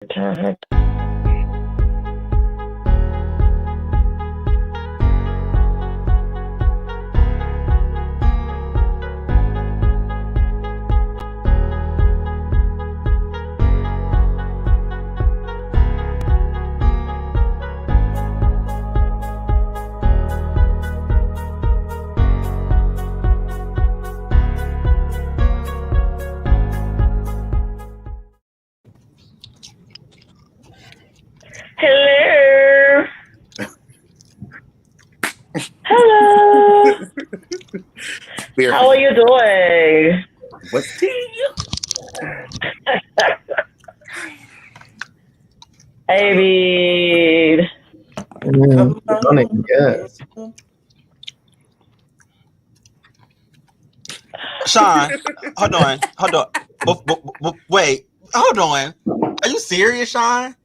Time. Hello. Hello. How are you doing? What's tea? Hey, Yes. Shawn, hold on. Wait, hold on. Are you serious, Shawn?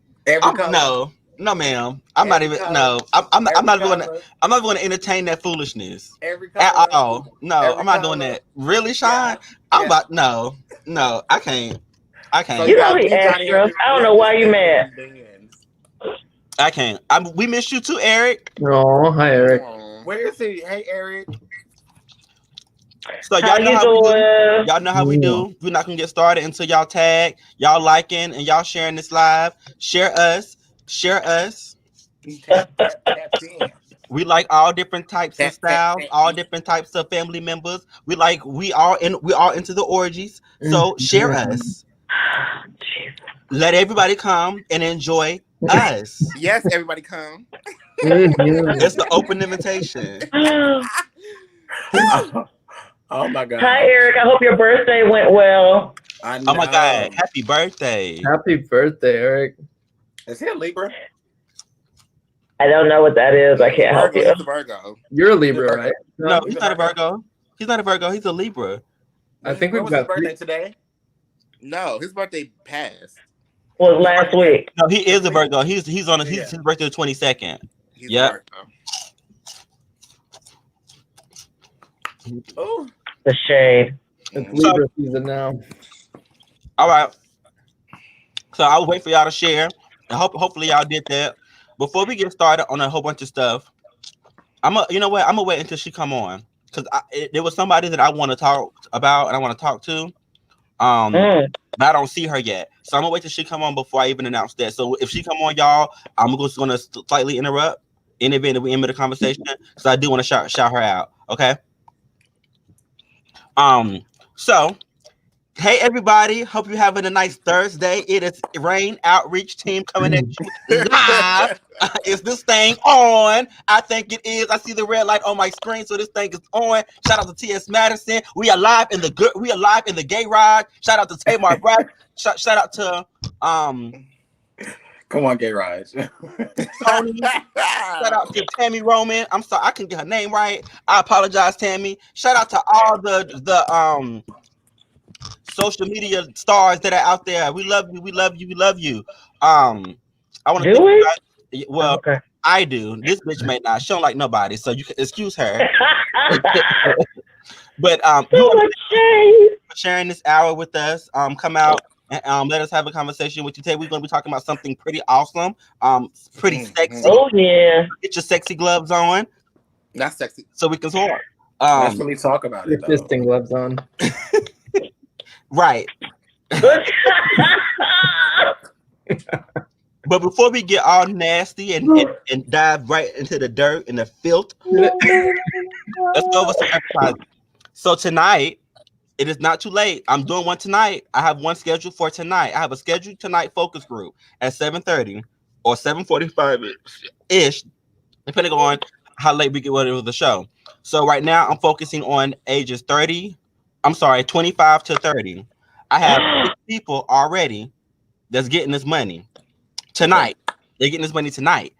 No, ma'am. I'm not even. No, I'm not doing that. I'm not going to entertain that foolishness at all. No, I'm not doing that. Really, Shawn? I'm about. No, I can't. you know he extra. I don't know why you mad. I can't. We miss you too, Eric. Oh, hi, Eric. Where is he? Hey, Eric. So y'all know how we do. Y'all know how we do. We're not gonna get started until y'all tag, y'all liking, and y'all sharing this live. Share us. We like all different types of styles, all different types of family members. We all into the orgies. So share us. Let everybody come and enjoy us. Yes, everybody come. It's the open invitation. Oh my God. Hi, Eric. I hope your birthday went well. Oh my God. Happy birthday. Happy birthday, Eric. Is he a Libra? I don't know what that is. I can't help you. He's a Virgo. You're a Libra, right? No, he's not a Virgo. He's not a Virgo. He's a Libra. I think we've got his birthday today. No, his birthday passed. Was last week. No, he is a Virgo. He's his birthday the 22nd. Yeah. Oh, the shade. It's Libra season now. All right. So I'll wait for y'all to share. And hopefully y'all did that. Before we get started on a whole bunch of stuff, you know what? I'm gonna wait until she come on because there was somebody that I want to talk about and I want to talk to. But I don't see her yet, so I'm gonna wait till she come on before I even announce that. So if she come on, y'all, I'm just gonna slightly interrupt in the event that we end the conversation because I do want to shout her out. Okay. So. Hey everybody, hope you're having a nice Thursday. It is Rain Outreach Team coming at you live. Is this thing on? I think it is. I see the red light on my screen, so this thing is on. Shout out to T.S. Madison. We are live in the gay ride. Shout out to Tamar Bryce. Shout out to Come on, gay ride. Tony. Shout out to Tammy Roman. I'm sorry, I can get her name right. I apologize, Tammy. Shout out to all the social media stars that are out there. We love you. I want to thank well, okay. I do. This bitch may not show like nobody, so you can excuse her. But we want to thank you for sharing this hour with us. Come out and let us have a conversation with you today. We're going to be talking about something pretty awesome, pretty sexy. Oh yeah, get your sexy gloves on. Not sexy, so we can talk. Let's really talk about it. Fisting gloves on. Right. But before we get all nasty and dive right into the dirt and the filth, let's go over some exercises. So tonight, it is not too late. I'm doing one tonight. I have one scheduled for tonight. I have a scheduled tonight focus group at 7:30 or 7:45-ish, depending on how late we get ready with the show. So right now, I'm focusing on ages 25 to 30. I have 6 people already that's getting this money tonight. They're getting this money tonight.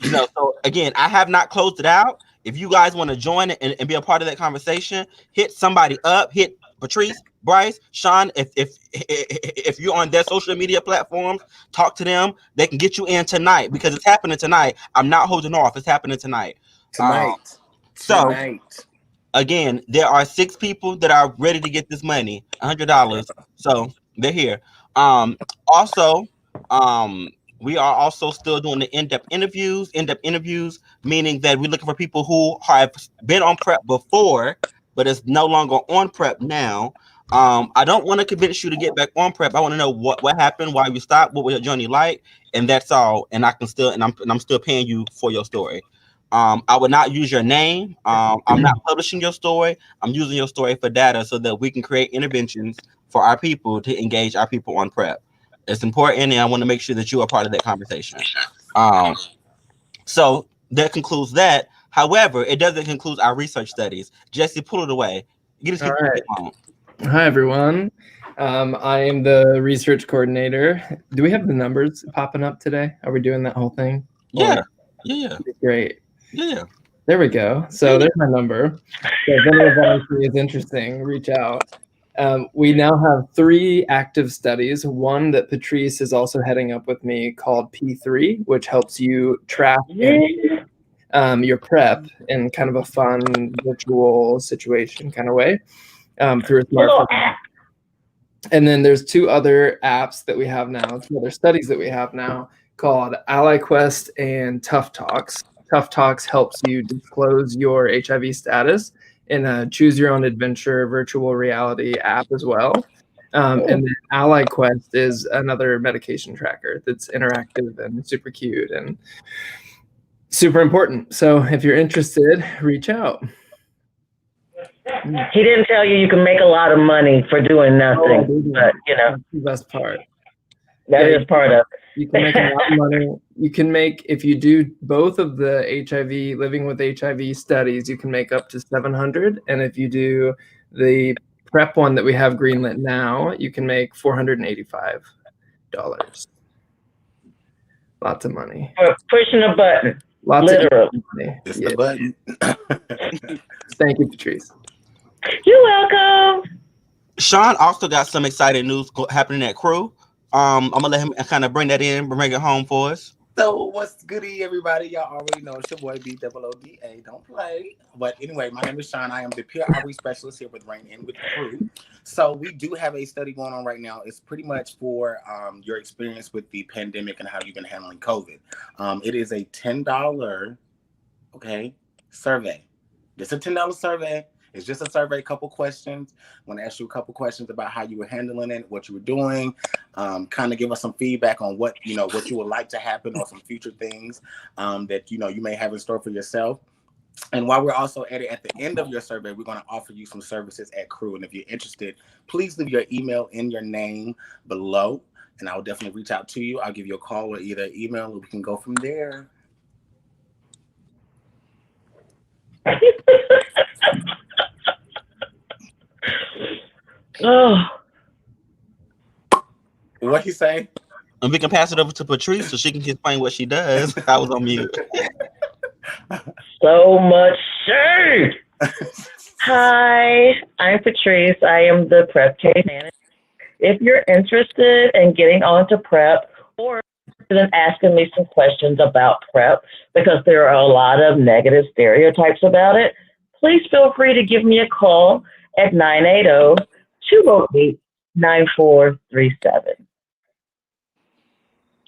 So again, I have not closed it out. If you guys want to join it and be a part of that conversation, hit somebody up. Hit Patrice, Bryce, Shawn. If you're on their social media platforms, talk to them. They can get you in tonight because it's happening tonight. I'm not holding off. It's happening tonight. Again, there are 6 people that are ready to get this money, $100. So they're here. Also, We are also still doing the in-depth interviews. In-depth interviews meaning that we're looking for people who have been on prep before, but is no longer on prep now. I don't want to convince you to get back on prep. I want to know what happened, why you stopped, what was your journey like, and that's all. And I can still, and I'm still paying you for your story. I would not use your name. I'm not publishing your story. I'm using your story for data so that we can create interventions for our people to engage our people on prep. It's important, and I want to make sure that you are part of that conversation. So that concludes that. However, it doesn't conclude our research studies. Jesse, pull it away. Get us All right. on. Hi, everyone. I am the research coordinator. Do we have the numbers popping up today? Are we doing that whole thing? Yeah. Yeah. Great. Yeah. There we go. So there's my number. So if any of that is interesting, reach out. We now have 3 active studies. One that Patrice is also heading up with me called P3, which helps you track your prep in kind of a fun virtual situation kind of way through a smartphone. And then there's 2 other apps that we have now, 2 other studies that we have now called AllyQuest and Tough Talks. Tough Talks helps you disclose your HIV status in a choose your own adventure virtual reality app as well. And then AllyQuest is another medication tracker that's interactive and super cute and super important. So if you're interested, reach out. He didn't tell you can make a lot of money for doing nothing, but that's the best part. That is part of it. You can make a lot of money. You can make, if you do both of the HIV, living with HIV studies, you can make up to $700. And if you do the prep one that we have greenlit now, you can make $485. Lots of money. For pushing a button. Lots literally. of money. It's the button. Thank you, Patrice. You're welcome. Shawn also got some exciting news happening at Crew. I'm gonna let him kind of bring that in, bring it home for us. So what's goody, everybody? Y'all already know it's your boy BOODA. Don't play. But anyway, my name is Shawn. I am the peer outreach specialist here with Rain In with Crew. So we do have a study going on right now. It's pretty much for your experience with the pandemic and how you've been handling COVID. It is a $10 survey. It's a $10 survey. It's just a survey, a couple questions. I want to ask you a couple questions about how you were handling it, what you were doing, kind of give us some feedback on what you would like to happen or some future things that you may have in store for yourself. And while we're also at it, at the end of your survey, we're going to offer you some services at Crew. And if you're interested, please leave your email and your name below, and I'll definitely reach out to you. I'll give you a call or either email, or we can go from there. Oh. What he say? And we can pass it over to Patrice so she can explain what she does. I was on mute. So much shade. Hi, I'm Patrice. I am the prep case manager. If you're interested in getting onto prep or in asking me some questions about prep, because there are a lot of negative stereotypes about it, please feel free to give me a call at 980-208-9437.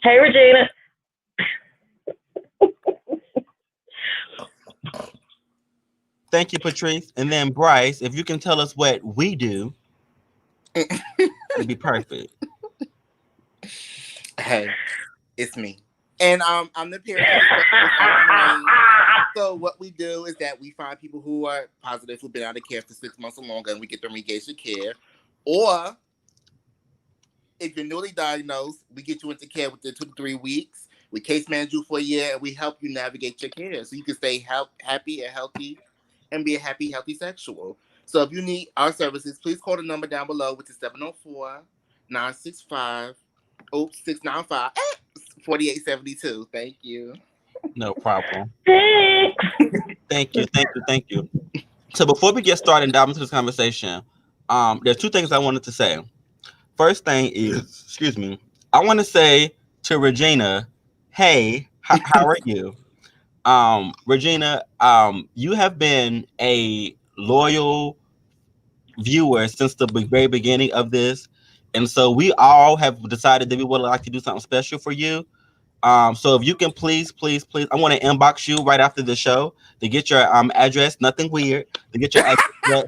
Hey, Regina. Thank you, Patrice. And then Bryce, if you can tell us what we do, it'd be perfect. Hey, it's me. And I'm the peer. So what we do is that we find people who are positive, who've been out of care for 6 months or longer, and we get them engaged in care. Or if you're newly diagnosed, we get you into care within 2 to 3 weeks. We case manage you for a year, and we help you navigate your care so you can stay happy and healthy and be a happy, healthy sexual. So if you need our services, please call the number down below, which is 704-965-695-4872. Thank you. No problem. Thank you. So before we get started and dive into this conversation, there's 2 things I wanted to say. First thing is, I want to say to Regina, hey, how are you? Regina, you have been a loyal viewer since the very beginning of this. And so we all have decided that we would like to do something special for you. So if you can please, I want to inbox you right after the show to get your address, nothing weird, to get your address so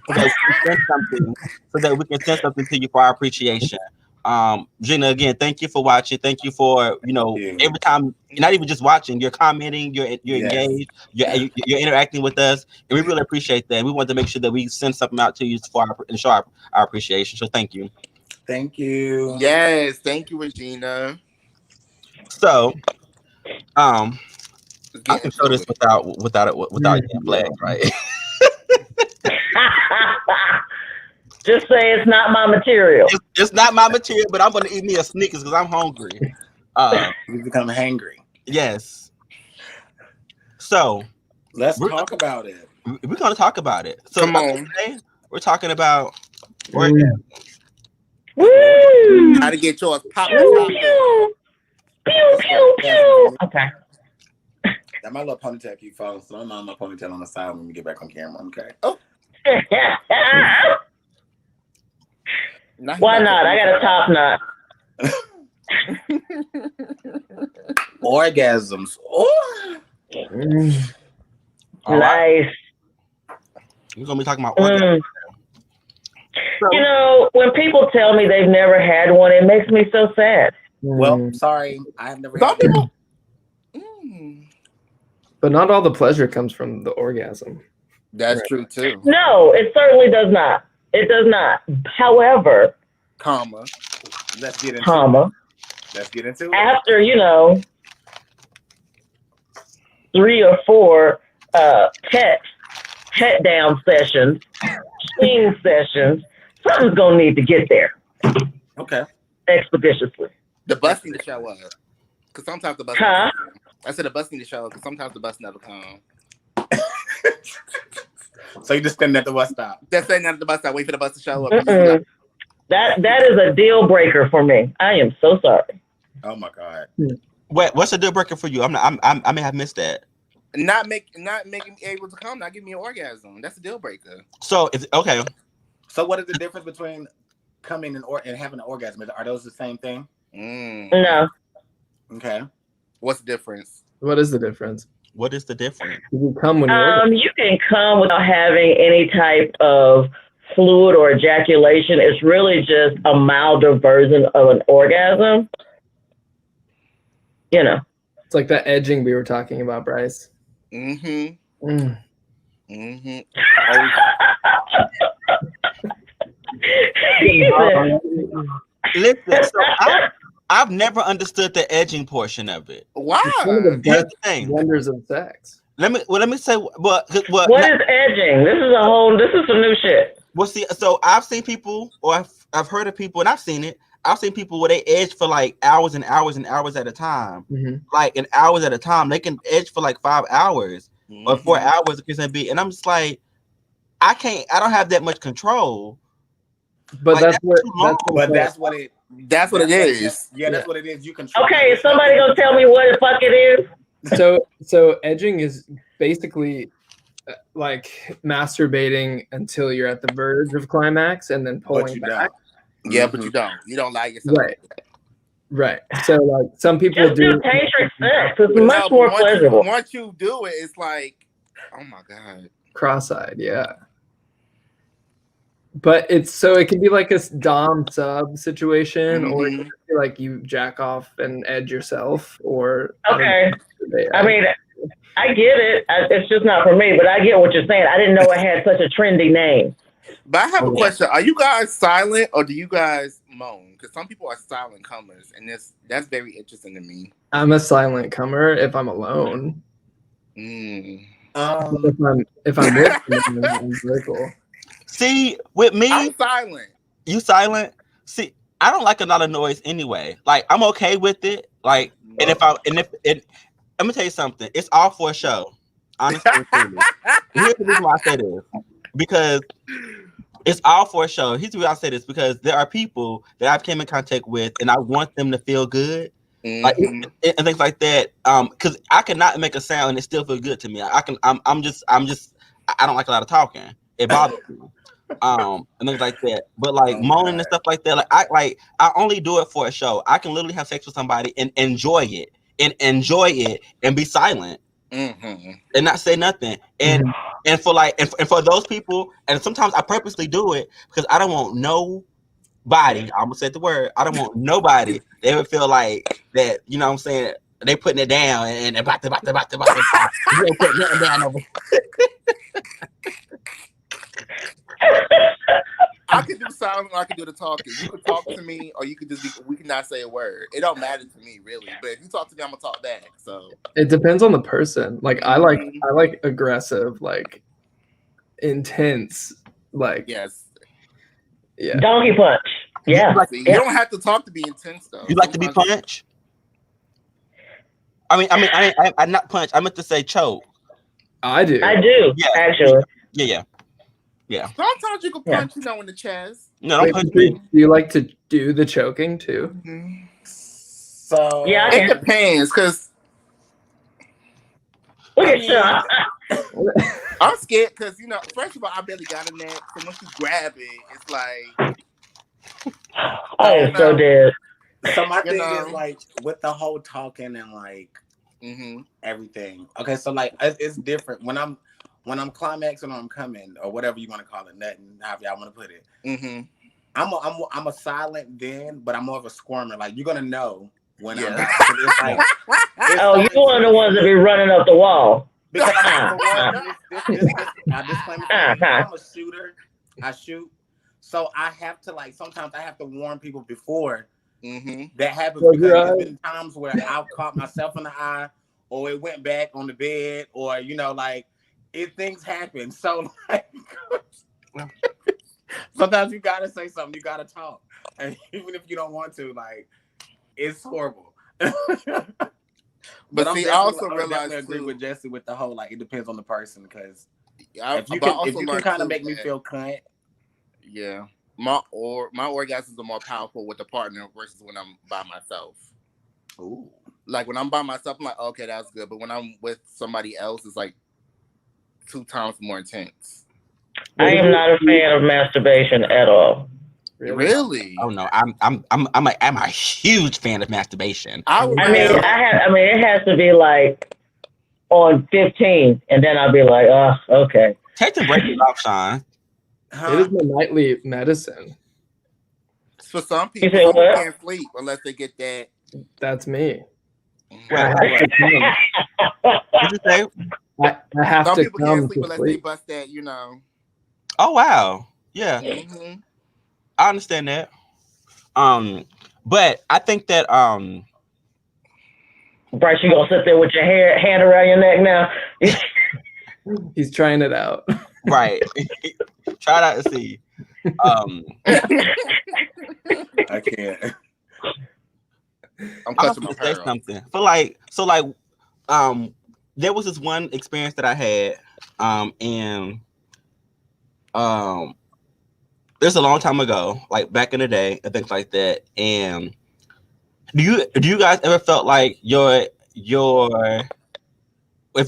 that we can send something to you for our appreciation. Gina, again, thank you for watching. Thank you for, every time you're not even just watching, you're commenting, you're engaged, you're interacting with us, and we really appreciate that. We want to make sure that we send something out to you and show our appreciation. So thank you. Thank you. Yes, thank you, Regina. So, I can show this without getting flagged, right? Just say it's not my material. It's not my material, but I'm going to eat me a Snickers because I'm hungry. You become hangry. Yes. So let's talk about it. We're going to talk about it. So come on. Today, we're talking about Woo! How to get yours popping. Pew, pew, pew. Okay. That my little ponytail keep falling, so I'm on my ponytail on the side when we get back on camera. Okay. Oh. Why not? I got a top knot. Orgasms. Oh. Nice. We're gonna be talking about orgasms. So, when people tell me they've never had one, it makes me so sad. Well, sorry, I have never had one. But not all the pleasure comes from the orgasm. That's true too. No, it certainly does not. It does not. However, let's get into it. After 3 or 4 pet down sessions, swing sessions, something's gonna need to get there. Okay. Expeditiously. The bus need to show up. Because sometimes the bus. Huh? I said the bus need to show up because sometimes the bus never comes. So you just standing at the bus stop. That's standing at the bus stop, wait for the bus to show up. That is a deal breaker for me. I am so sorry. Oh my God. Wait, what's a deal breaker for you? I may have missed that. Not making me able to come, not giving me an orgasm. That's a deal breaker. So okay. So what is the difference between coming and having an orgasm? Are those the same thing? No. Okay. What's the difference? What is the difference? What is the difference? You come when you can come without having any type of fluid or ejaculation. It's really just a milder version of an orgasm. It's like that edging we were talking about, Bryce. Listen, so I've never understood the edging portion of it. Why? One of the best wonders of sex. Let me say what is edging? This is some new shit. Well, see, so I've seen people, or I've heard of people, and I've seen it. I've seen people where they edge for like hours and hours and hours at a time. Like in hours at a time. They can edge for like 5 hours or 4 hours, and I'm just like, I don't have that much control. But like, that's what it is. Yeah, that's what it is. You control. Okay, is somebody gonna tell me what the fuck it is? So edging is basically like masturbating until you're at the verge of climax and then pulling back. Yeah, but you don't like yourself. Right. So like some people just do tantric sex. It's much more pleasurable. Once you do it, it's like, oh my God. Cross-eyed, yeah. But it can be like a dom sub situation, or it can be like you jack off and edge yourself, or okay. I mean, I get it. It's just not for me, but I get what you're saying. I didn't know it had such a trendy name. But I have a question. Are you guys silent or do you guys moan? Because some people are silent comers, and that's very interesting to me. I'm a silent comer if I'm alone. If I'm with someone, I'm vocal. See, with me, I'm silent. You silent? See, I don't like a lot of noise anyway. Like, I'm okay with it. Like, and if I'm gonna tell you something. It's all for a show. Honestly, here's the reason why I say this. Because it's all for a show. Here's the reason I say this, because there are people that I've came in contact with, and I want them to feel good, like and things like that. Because I cannot make a sound and it still feel good to me. I don't like a lot of talking. It bothers me. and things like that. But like moaning and stuff like that, I only do it for a show. I can literally have sex with somebody and enjoy it and be silent and not say nothing. And for those people, and sometimes I purposely do it because I don't want nobody. I'm gonna say the word. I don't want nobody. They would feel like that. You know what I'm saying? They putting it down and about to. You ain't putting nothing down over. I can do silent or I can do the talking. You can talk to me or you can just we can not say a word. It don't matter to me really. But if you talk to me, I'm gonna talk back. So it depends on the person. Like I like aggressive, like intense, like yes. Yeah. Donkey punch. Yeah. You don't have to talk to be intense though. You like to be punched? I mean, I not punch. I meant to say choke. I do. Yeah, actually. Yeah. Sometimes you can punch, in the chest. No, don't punch me. Do you like to do the choking too? So yeah, it depends, because look at Shawn. I'm scared because first of all, I barely got a neck, so once you grab it, it's like I am so dead. So my thing is like with the whole talking and like everything. Okay, so like it's different when I'm climaxing or I'm coming or whatever you want to call it, nutting, however y'all want to put it. I'm a silent then, but I'm more of a squirmer. Like you're gonna know when I'm. It's like, you're one of the ones that be running up the wall. Because I'm a shooter. I shoot, so I have to sometimes I have to warn people before that happens because there's been times where I've caught myself in the eye, or it went back on the bed, or things happen. So sometimes you gotta say something, you gotta talk, and even if you don't want to, it's horrible. But see, I also realize I agree with Jesse with the whole it depends on the person because if you can kind of make me feel cunt. Yeah, my orgasms are more powerful with a partner versus when I'm by myself. Ooh, like when I'm by myself, I'm like, okay, that's good. But when I'm with somebody else, it's like 2 times more intense. I am not a fan of masturbation at all. Really? Oh no, I'm a huge fan of masturbation. It has to be like on 15, and then I'll be like, oh, okay. Take the break off, Shawn. It is my nightly medicine. For some people, who can't sleep unless they get that. That's me. What'd you say? I have some to people can't sleep unless they bust that, Oh wow, yeah. I understand that. But I think that Bryce, you gonna sit there with your hand around your neck now? He's trying it out. Right. Try it out and see. I can't. I'm clutching my say something. There was this one experience that I had, and this a long time ago, like back in the day, and things like that. And do you guys ever felt like if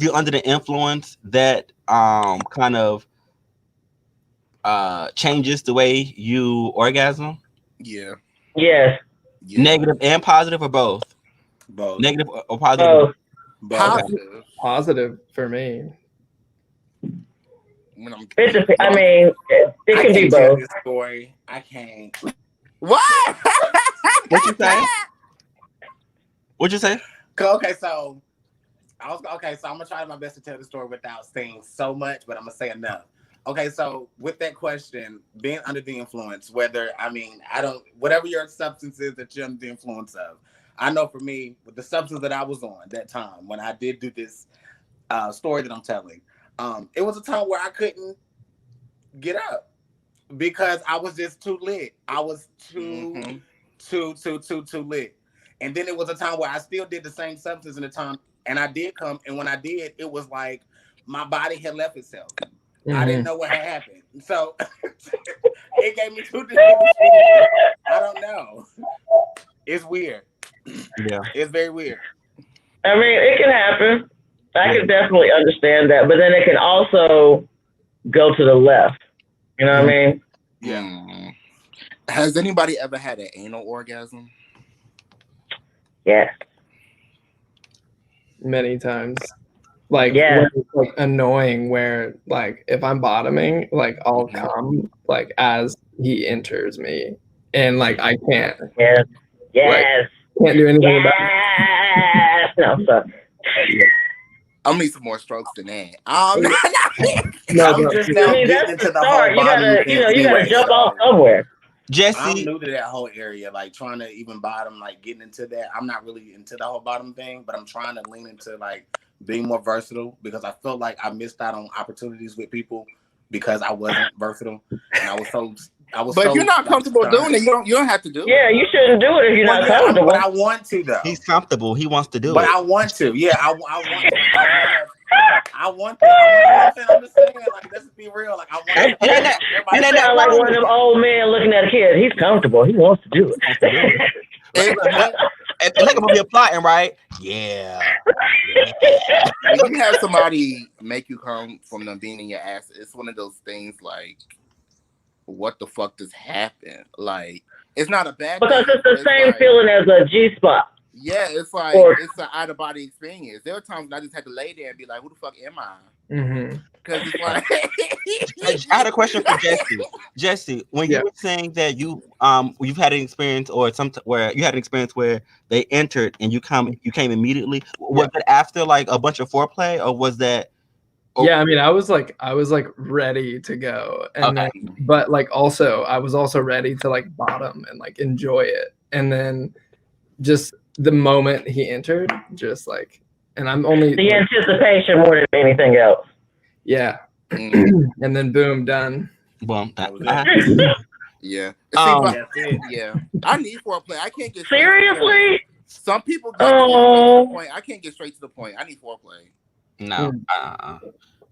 you're under the influence that kind of changes the way you orgasm? Yeah. Yes. Negative and positive, or both? Both. Negative or positive? Both. Positive for me. It can be both. This story. I can't. What? What you say? What'd you say? Okay, so I'm gonna try my best to tell the story without saying so much, but I'm gonna say enough. Okay, so with that question, being under the influence, whatever your substance is that you're under the influence of, I know for me, with the substance that I was on that time when I did do this story that I'm telling, it was a time where I couldn't get up because I was just too lit. I was too lit. And then it was a time where I still did the same substance in the time, and I did come, and when I did, it was like my body had left itself. I didn't know what had happened. So it gave me 2 different experiences. I don't know. It's weird. Yeah. It's very weird. It can happen. I can definitely understand that, but then it can also go to the left. You know what I mean? Yeah. Has anybody ever had an anal orgasm? Yeah. Many times. Like, Yeah. when it's, like, annoying where, like, if I'm bottoming, like, I'll come, like, as he enters me. And, like, I can't. Yes. Yes. Like, can't do anything about it. Yes. No, sorry. I'll need some more strokes than that. No, I'm but just now I mean, getting that's into the the start. whole You bottom gotta, thing you gotta anyway, jump so off somewhere. I'm Jesse, new to that whole area, like trying to even bottom, like getting into that. I'm not really into the whole bottom thing, but I'm trying to lean into like being more versatile because I felt like I missed out on opportunities with people because I wasn't versatile and I was But if you're not comfortable doing it, you don't have to do it. Yeah, you shouldn't do it if you're not comfortable. But I want to though. he's comfortable. He wants to do But it. I want to. Yeah, I want to. I want that. I'm just saying, like, let's be real. Like, I want And that Sound like one of them old men looking at a kid. He's comfortable. He wants to do it. And like I'm be plotting, right? Yeah. When you have somebody make you come from them being in your ass, it's one of those things like, what the fuck just happened? Like, it's not a bad Because thing, it's the same like, feeling as a G-spot. Yeah, it's like it's an out of body experience. There are times when I just had to lay there and be like, "Who the fuck am I?" Because it's like I had a question for Jesse. Jesse, when you were saying that you've had an experience or where you had an experience where they entered and you came immediately, was it after like a bunch of foreplay or was that? Yeah, I mean, I was like ready to go, and then, but like also I was also ready to like bottom and like enjoy it, and then just the moment he entered, just like, and I'm only the anticipation more than anything else. Yeah, and then boom, done. Boom. Yeah. Yeah. I need foreplay. I can't get seriously. Some people get straight to the point. I can't get straight to the point. I need foreplay. No.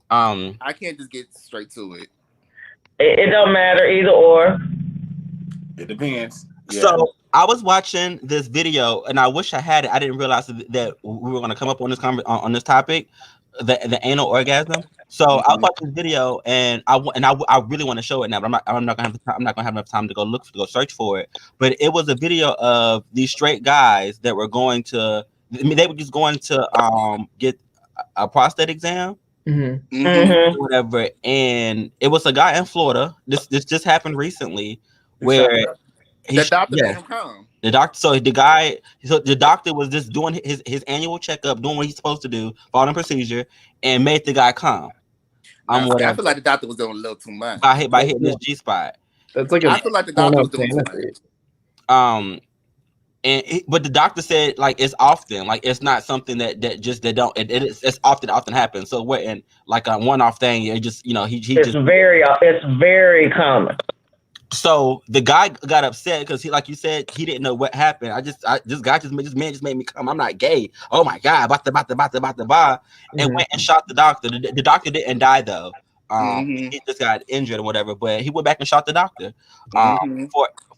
I can't just get straight to it. It don't matter either or. It depends. Yeah. So I was watching this video, and I wish I had it. I didn't realize that we were going to come up on this on this topic, the anal orgasm. So I was watching this video, and I really want to show it now, but I'm not gonna have enough time to go search for it. But it was a video of these straight guys that were going to. I mean, they were just going to get a prostate exam. Whatever, and it was a guy in Florida. This just happened recently, where the doctor made him come. The doctor was just doing his annual checkup, doing what he's supposed to do, following procedure, and made the guy come. I feel like the doctor was doing a little too much by hitting this G spot. That's like I feel like the doctor was doing too much. But the doctor said like it's often, like it's not something it's often happens. So we're in like a one-off thing. It just it's very common. So the guy got upset because like you said, he didn't know what happened. This man just made me come. I'm not gay. Oh my god, and went and shot the doctor. The doctor didn't die though. He just got injured or whatever. But he went back and shot the doctor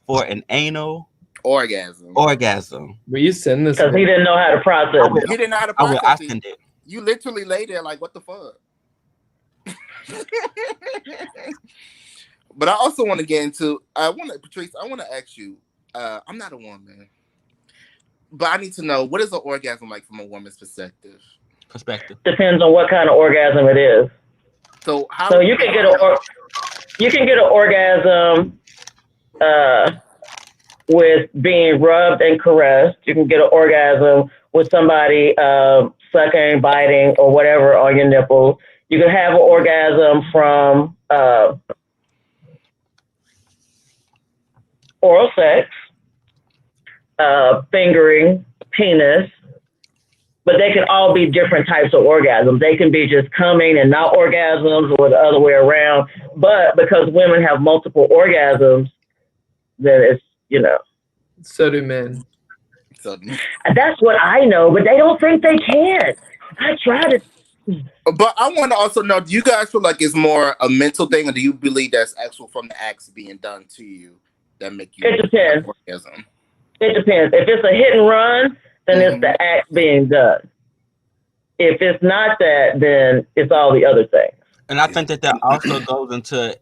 for an anal orgasm. Will you send this? Because he didn't know how to process it. He didn't know how to process I send it. You literally lay there like, what the fuck? But I also want to get into. Patrice, I want to ask you. I'm not a woman, but I need to know, what is an orgasm like from a woman's perspective? Depends on what kind of orgasm it is. So you can get an orgasm with being rubbed and caressed. You can get an orgasm with somebody sucking, biting, or whatever on your nipple. You can have an orgasm from oral sex, fingering, penis, but they can all be different types of orgasms. They can be just coming and not orgasms, or the other way around. But because women have multiple orgasms, then it's, So do men. That's what I know, but they don't think they can. I try to. But I want to also know, do you guys feel like it's more a mental thing, or do you believe that's actual from the acts being done to you that make you? It depends. Orgasm? It depends. If it's a hit and run, then it's the act being done. If it's not that, then it's all the other things. And I think that also goes into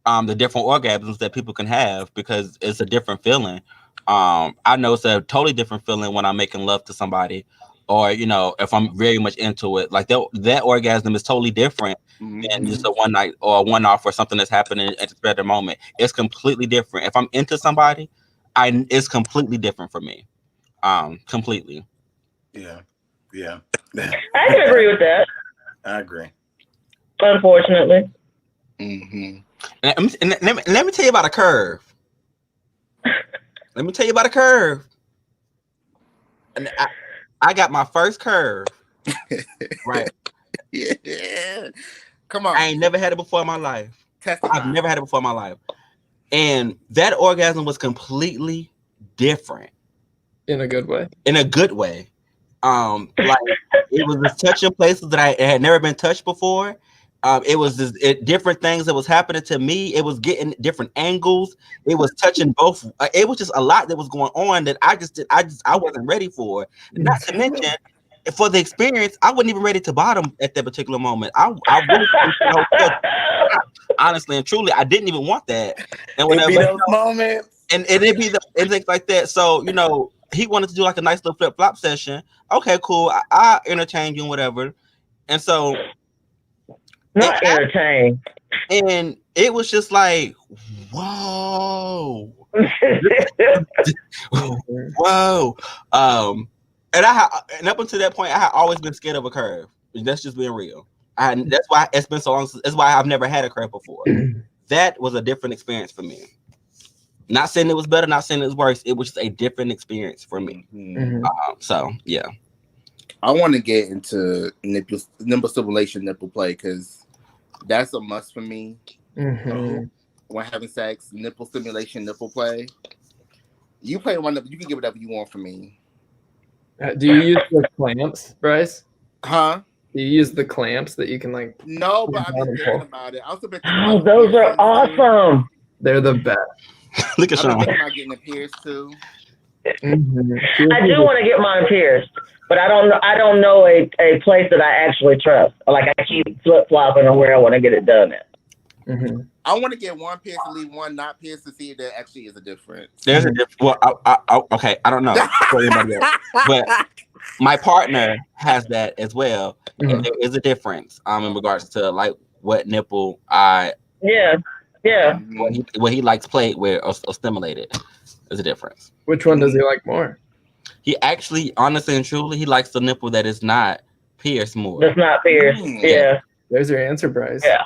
the different orgasms that people can have, because it's a different feeling. I know it's a totally different feeling when I'm making love to somebody, or if I'm very much into it. Like that orgasm is totally different than just a one night or a one off or something that's happening at a better moment. It's completely different. If I'm into somebody, it's completely different for me. Completely. Yeah. I can agree with that. I agree. Unfortunately. And let me tell you about a curve. And I got my first curve. Right. Yeah. Come on. I ain't never had it before in my life. Testify. I've never had it before in my life. And that orgasm was completely different. In a good way. Like it was just touching places that I had never been touched before. It was just different things that was happening to me. It was getting different angles. It was touching both. It was just a lot that was going on that I wasn't ready for. Not to mention, for the experience, I wasn't even ready to bottom at that particular moment. I really honestly and truly, I didn't even want that. And whenever those moments, and it'd be things like that. So he wanted to do like a nice little flip flop session. Okay, cool. I entertain you and whatever. And so not entertain. And it was just like, whoa. Whoa. And and up until that point, I had always been scared of a curve. That's just being real. That's why it's been so long. That's why I've never had a curve before. That was a different experience for me. Not saying it was better, not saying it was worse. It was just a different experience for me. So yeah. I want to get into nipple stimulation, nipple play, because that's a must for me. When having sex, nipple stimulation, nipple play. You play one nipple, you can get whatever you want from me. Do you use the clamps, Bryce? Huh? Do you use the clamps that you can like? No, but I've been thinking about it. I was oh, those are awesome. They're the best. Look at I've been Shawn. thinking about getting a pierced too. I do want to get mine pierced, but I don't know a place that I actually trust. Like I keep flip flopping on where I want to get it done at. I want to get one pierced and leave one not pierced to see if there actually is a difference. There's a difference. Well, okay, I don't know for anybody else, but my partner has that as well, and there is a difference in regards to like what nipple what he likes played with or stimulated. There's a difference. Which one does he like more? He actually, honestly and truly, he likes the nipple that is not pierced more. That's not pierced. Yeah. There's your answer, Bryce. Yeah.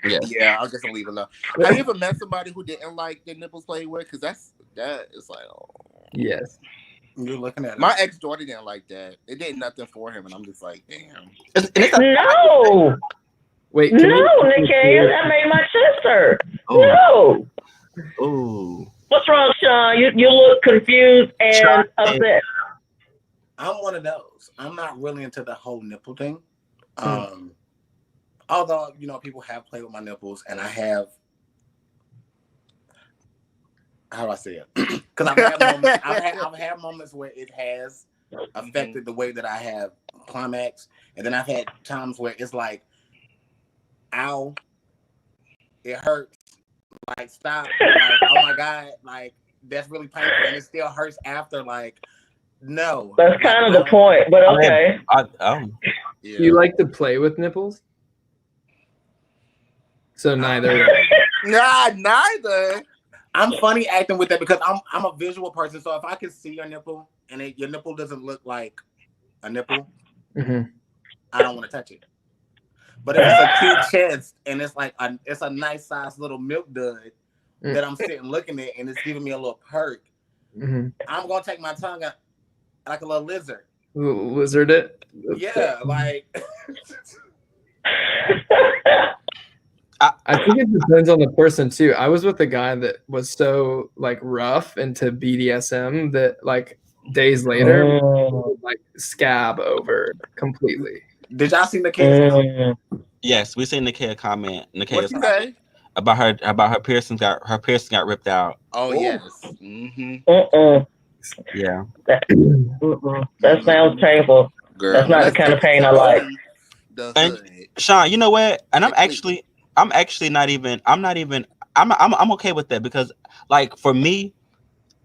Yes. Yeah, I'll just leave it alone. Have you ever met somebody who didn't like their nipples played with? Because that is like, oh. Yes. You're looking at it. My ex Jordan didn't like that. It did nothing for him, and I'm just like, damn. No. Wait. No, Nikkei, that made my chest hurt. No. Ooh. What's wrong, Shawn? You look confused and upset. I'm one of those. I'm not really into the whole nipple thing. Although, people have played with my nipples, and I have. How do I say it? Because I've had moments where it has affected the way that I have climax, and then I've had times where it's like, ow, it hurts, like stop, like oh my god, like that's really painful, and it still hurts after, like no. That's kind of the point, but okay. Do you like to play with nipples? So neither. Nah, neither. I'm funny acting with that because I'm a visual person. So if I can see your nipple and your nipple doesn't look like a nipple, I don't want to touch it. But if it's a cute chest and it's like it's a nice size little milk dud that I'm sitting looking at and it's giving me a little perk, I'm gonna take my tongue out like a little lizard. Lizard it? Yeah, like. I think it depends on the person too. I was with a guy that was so like rough into BDSM that like days later like scab over completely. Did y'all see Nikkei? Yes, we seen Nikkei comment. What'd you say? About her piercing got ripped out. Oh yes. Yeah. That sounds painful. Girl, that's not the kind of pain I like. And Shawn, you know what? And I'm I'm actually not even. I'm not even. I'm okay with that because, like, for me,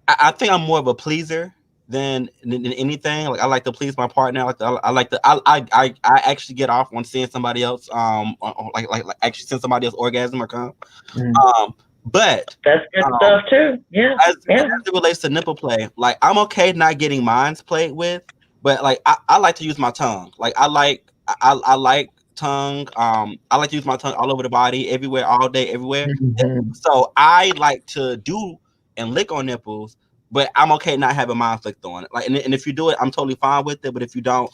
I think I'm more of a pleaser than anything. Like, I like to please my partner. I actually get off on seeing somebody else like actually seeing somebody else orgasm or come. But that's good stuff too. Yeah. as it relates to nipple play, like, I'm okay not getting mines played with, but like I like to use my tongue. Like, I like tongue. I like to use my tongue all over the body, everywhere, all day, everywhere. So I like to do and lick on nipples, but I'm okay not having mine flicked on it. Like, and if you do it, I'm totally fine with it. But if you don't,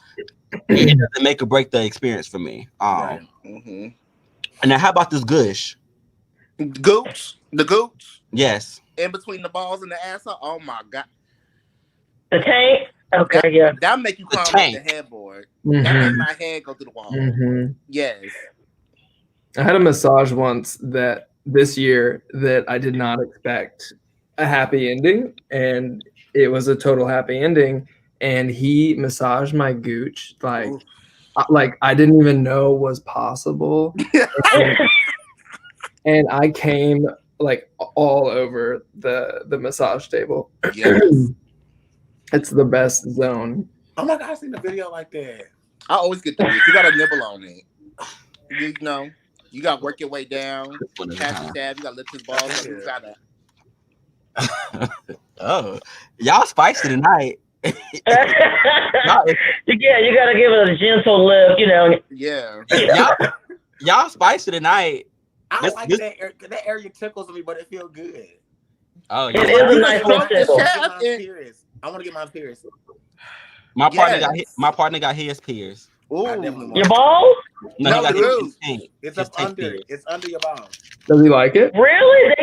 it doesn't make or break the experience for me. Right. And now, how about this gush? Gooch, the gooch, Yes. in between the balls and the asshole. Oh my god, The tank. Okay, yeah. That make you The climb up tank. the headboard. That make my head go through the wall. Yes. I had a massage once this year that I did not expect a happy ending, and it was a total happy ending. And he massaged my gooch like I didn't even know was possible, and I came like all over the massage table. Yes. It's the best zone. Oh my god, I seen a video like that. I always get the gooch. You got to nibble on it. You know, you got to work your way down. Pass the stab. You got to lift his balls. You got to. Oh, y'all spicy tonight. Yeah, you gotta give it a gentle lift, you know. Yeah. Y'all spicy tonight. I like that area tickles me, but it feels good. Oh, It is a nice little tickle. I want to get my pierced. My partner got his pierced. Your balls? No, he got his tank. It's his up under. It's under your balls. Does he like it? Really?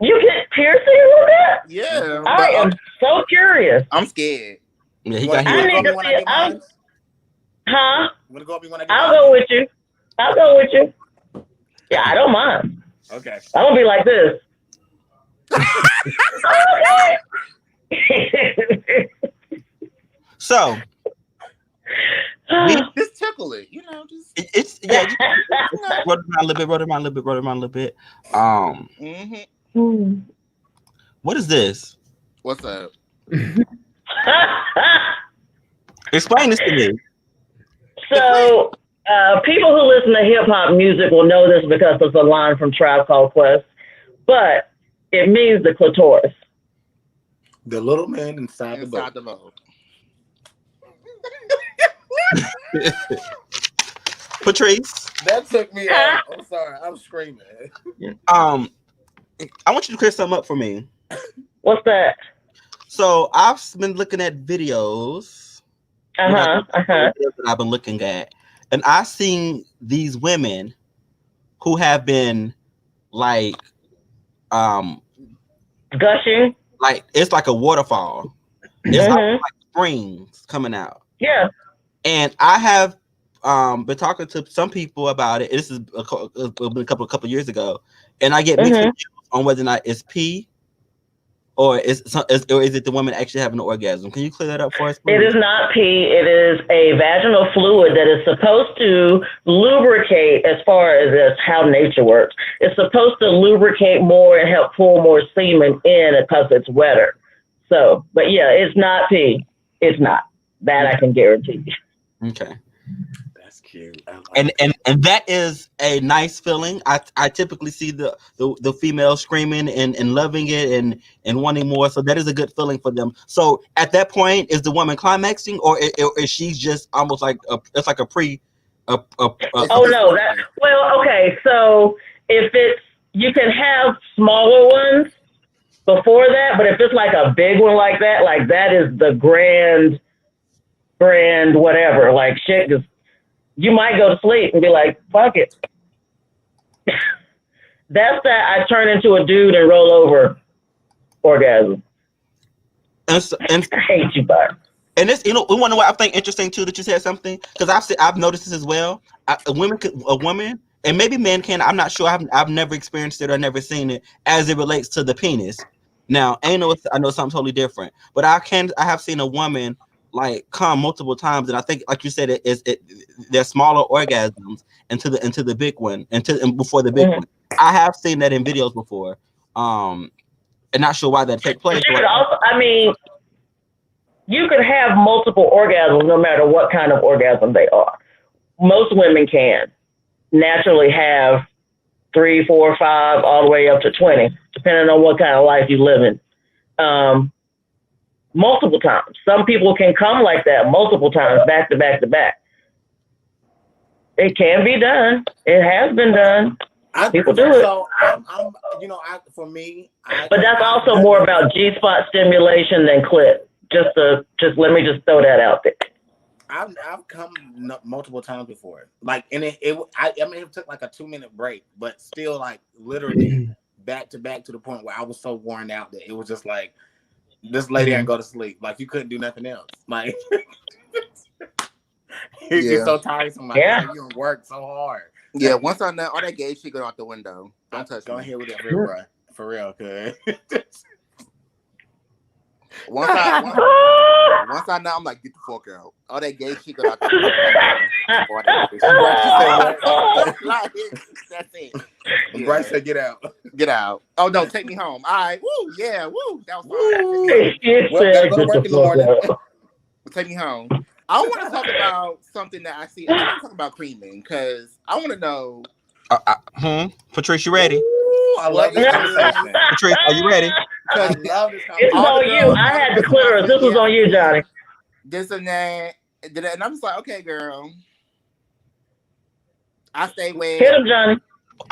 You get piercings with that? Yeah. I am so curious. I'm scared. Yeah, he got his. I need to see it. Huh? Wanna go up when I get I'll go with you. I'll go with you. Yeah, I don't mind. Okay. I won't be like this. Okay. So just tickle it, you know. Just it's roll it around a little bit. What is this? What's up? Explain this to me. So, people who listen to hip hop music will know this because it's a line from Tribe Called Quest, but it means the clitoris. The little man inside the boat. Patrice. That took me out. I'm sorry. I'm screaming. I want you to clear something up for me. What's that? So I've been looking at videos. That I've been looking at, and I've seen these women who have been like, gushing. Like it's like a waterfall. It's like springs coming out. Yeah. And I have been talking to some people about it. This is a couple of years ago, and I get mixed reviews on whether or not it's pee or is it the woman actually having an orgasm. Can you clear that up for us, please? It is not pee. It is a vaginal fluid that is supposed to lubricate, as far as how nature works. It's supposed to lubricate more and help pull more semen in because it's wetter. So, but yeah, it's not pee. It's not. That I can guarantee you. Okay. That's cute. And that is a nice feeling. I typically see the female screaming and loving it and wanting more. So that is a good feeling for them. So at that point, is the woman climaxing, or is she just almost like it's like a pre? Oh no! Okay. So if it's, you can have smaller ones before that, but if it's like a big one like that is the grand whatever. Like shit, just you might go to sleep and be like, fuck it. That's that I turn into a dude and roll over orgasm. And I hate you, Bud. And this, we want to know what I think interesting too that you said something, because I've noticed this as well. A woman, and maybe men can. I'm not sure. I've never experienced it or never seen it as it relates to the penis. Now, I know it's something totally different, but I have seen a woman like come multiple times, and I think, like you said, they're smaller orgasms into the big one, and before the big one. I have seen that in videos before, and not sure why that take place. But also, I mean, you could have multiple orgasms no matter what kind of orgasm they are. Most women can naturally have 3, 4, 5, all the way up to 20, depending on what kind of life you live in. Multiple times. Some people can come like that multiple times, back to back to back. It can be done. It has been done. People do it. So for me, but that's also more about G-spot stimulation than clit. Just let me just throw that out there. I've come multiple times before, like, and it took like a 2-minute break, but still, like, literally back to back, to the point where I was so worn out that it was just like, this lady ain't go to sleep. Like, you couldn't do nothing else. Like, you're so tiresome. Like, you don't work so hard. Yeah, once I know all that gay shit go out the window. Don't touch me. Go ahead with that, real, bro. For real, cuz. Once I know, I'm like, get the fuck out. All that gay shit go out the window. That's it. Yeah. Bryce said, get out. Get out. Oh, no, take me home. All right. Woo, yeah, woo. That was fine. Well, go to work in the morning. Take me home. I want to talk about something that I see. I want to talk about creaming, because I want to know. Patrice, you ready? Ooh, I love this conversation. Patrice, are you ready? I love this conversation. It's on you. I had the clitoris. This was on you, Johnny. This and that. And I'm just like, okay, girl. I stay with. Hit him, Johnny.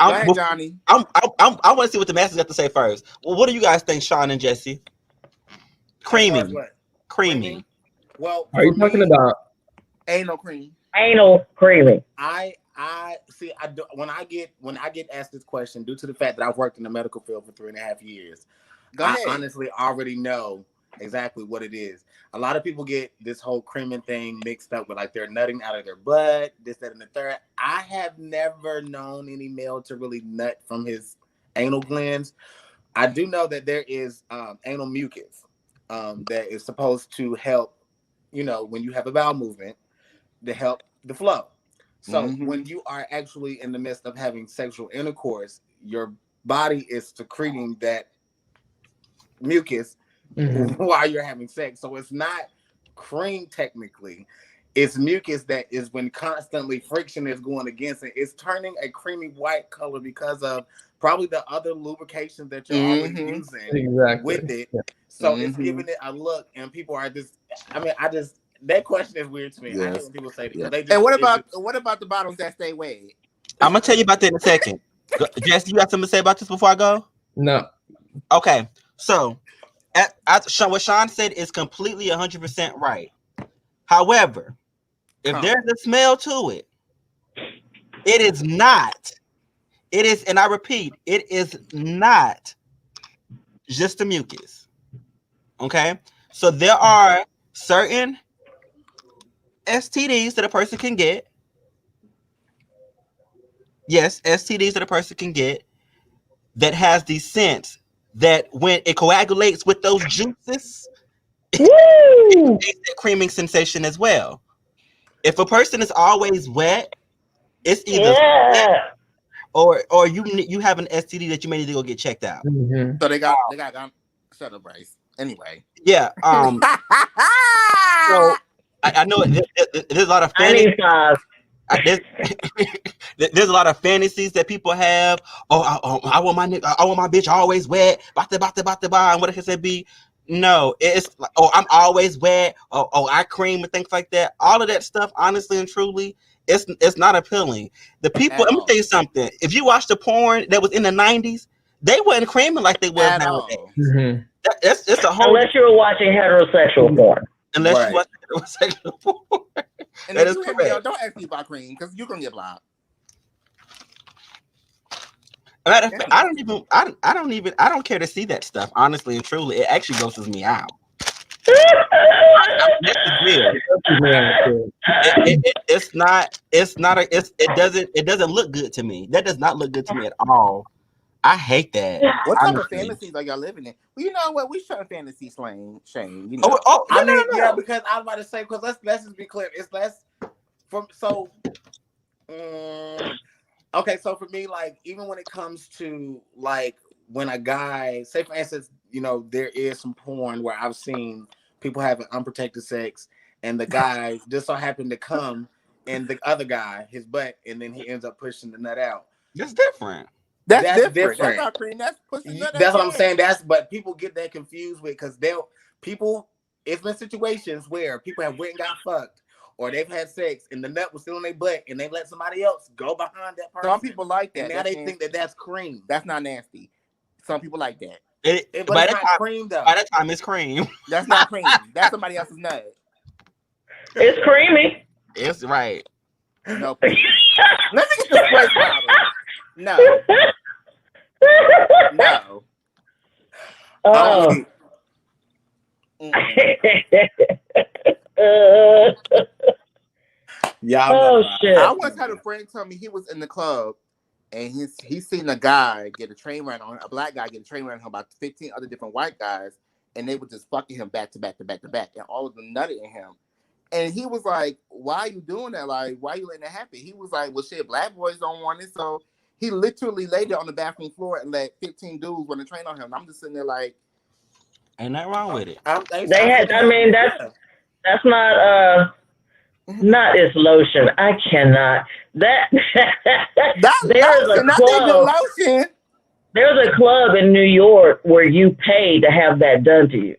Go ahead, Johnny. I want to see what the masses got to say first. Well, what do you guys think, Shawn and Jesse? Creaming. Well, are you talking about anal cream? Anal creaming. I see. I do, when I get asked this question, due to the fact that I've worked in the medical field for 3.5 years, I honestly already know exactly what it is. A lot of people get this whole creaming thing mixed up with, like, they're nutting out of their butt, this, that, and the third. I have never known any male to really nut from his anal glands. I do know that there is anal mucus that is supposed to help, when you have a bowel movement, to help the flow. So when you are actually in the midst of having sexual intercourse, your body is secreting that mucus while you're having sex. So it's not cream technically. It's mucus that is, when constantly friction is going against it, it's turning a creamy white color because of probably the other lubrications that you're already using with it. Yeah. So it's giving it a look, and people are just, that question is weird to me. Yes. I hate when people say that. And what about the bottoms that stay wet? I'm gonna tell you about that in a second. Jesse, you got something to say about this before I go? No. Okay. So, what Shawn said is completely 100% right. However, if there's a smell to it, it is not. It is, and I repeat, it is not just the mucus. Okay? So there are certain STDs that a person can get. Yes, STDs that a person can get that has the scent that when it coagulates with those juices, it makes that creaming sensation as well. If a person is always wet, it's either wet or you have an STD that you may need to go get checked out. So they got shut up, Bryce. Anyway. Yeah. So I know there's a lot of fantasies. There's a lot of fantasies that people have. I want my bitch always wet. And what it can be? No, it's like, I'm always wet. I cream and things like that. All of that stuff, honestly and truly, it's not appealing. The people. Let me tell you something. If you watch the porn that was in the 90s, they weren't creaming like they was nowadays. It's a whole. Unless you were watching heterosexual porn. Unless you watch heterosexual porn. And that is correct. Don't ask me about cream because you're gonna get blocked. I don't care to see that stuff. Honestly and truly, it actually grosses me out. It doesn't look good to me. That does not look good to me at all. I hate that. What type of Honestly. fantasies are y'all living in? Well, you know what? We trying fantasy slang, Shane. You Oh, know. oh, I no, mean, no. yeah, because I was about to say, because let's just be clear. It's less from so. Okay, so for me, like even when it comes to like when a guy, say for instance, you know, there is some porn where I've seen people having unprotected sex, and the guy just so happened to come in the other guy his butt, and then he ends up pushing the nut out. That's different. That's different. That's not cream. That's pushing. That's what I'm saying. But people get that confused with because it's been situations where people have went and got fucked, or they've had sex and the nut was still in their butt, and they let somebody else go behind that person. Some people like that. And now they think that that's cream. That's not nasty. Some people like that. But it's not cream though. By that time, it's cream. That's not cream. That's somebody else's nut. It's creamy. It's right. No. Let me get the spray bottle. No. No. Oh. Y'all shit. I once had a friend tell me he was in the club and he seen a guy get a train run on a black guy get a train run on about 15 other different white guys, and they were just fucking him back to back to back to back, and all of them nutted in him. And he was like, "Why are you doing that? Like, why are you letting that happen?" He was like, "Well, shit, black boys don't want it." So he literally laid there on the bathroom floor and let 15 dudes run a train on him. And I'm just sitting there like, ain't nothing wrong with it. That's not its lotion. I cannot. There's a club in New York where you pay to have that done to you.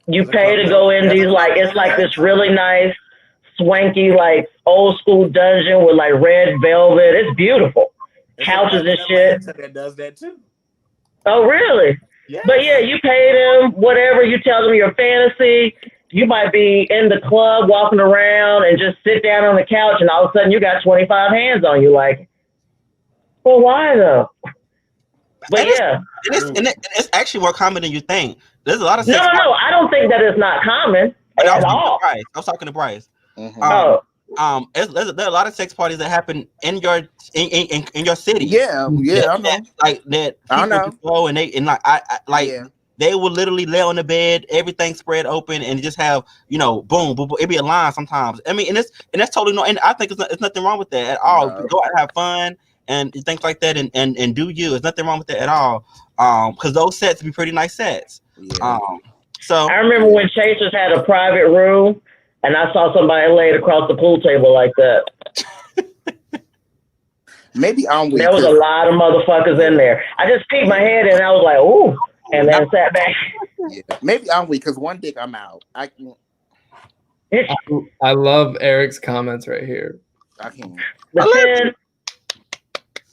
You pay to go in these it's like this really nice, swanky, like old school dungeon with like red velvet. It's beautiful. Couches and shit. That does that too. Oh, really? Yeah. But yeah, you pay them whatever. You tell them your fantasy. You might be in the club walking around and just sit down on the couch, and all of a sudden you got 25 hands on you. Like, well, why though? But it's actually more common than you think. There's a lot of sex No, I don't think that it's not common at all. I was talking to Bryce. Mm-hmm. There are a lot of sex parties that happen in your city. Yeah, I know. Like that. I know. Go and they will literally lay on the bed, everything spread open, and just have boom, boom, boom. It'd be a line sometimes. I mean, and that's totally and I think it's nothing wrong with that at all. No. Go out and have fun and things like that, and do you. There's nothing wrong with that at all. Because those sets be pretty nice sets. Yeah. So I remember when Chasers had a private room, and I saw somebody laid across the pool table like that. Maybe I'm weak. There was a lot of motherfuckers in there. I just peeked my head in, and I was like, ooh, and then sat back. Yeah. Maybe I'm weak because one dick I'm out. I can't. I love Eric's comments right here. I can't. But then,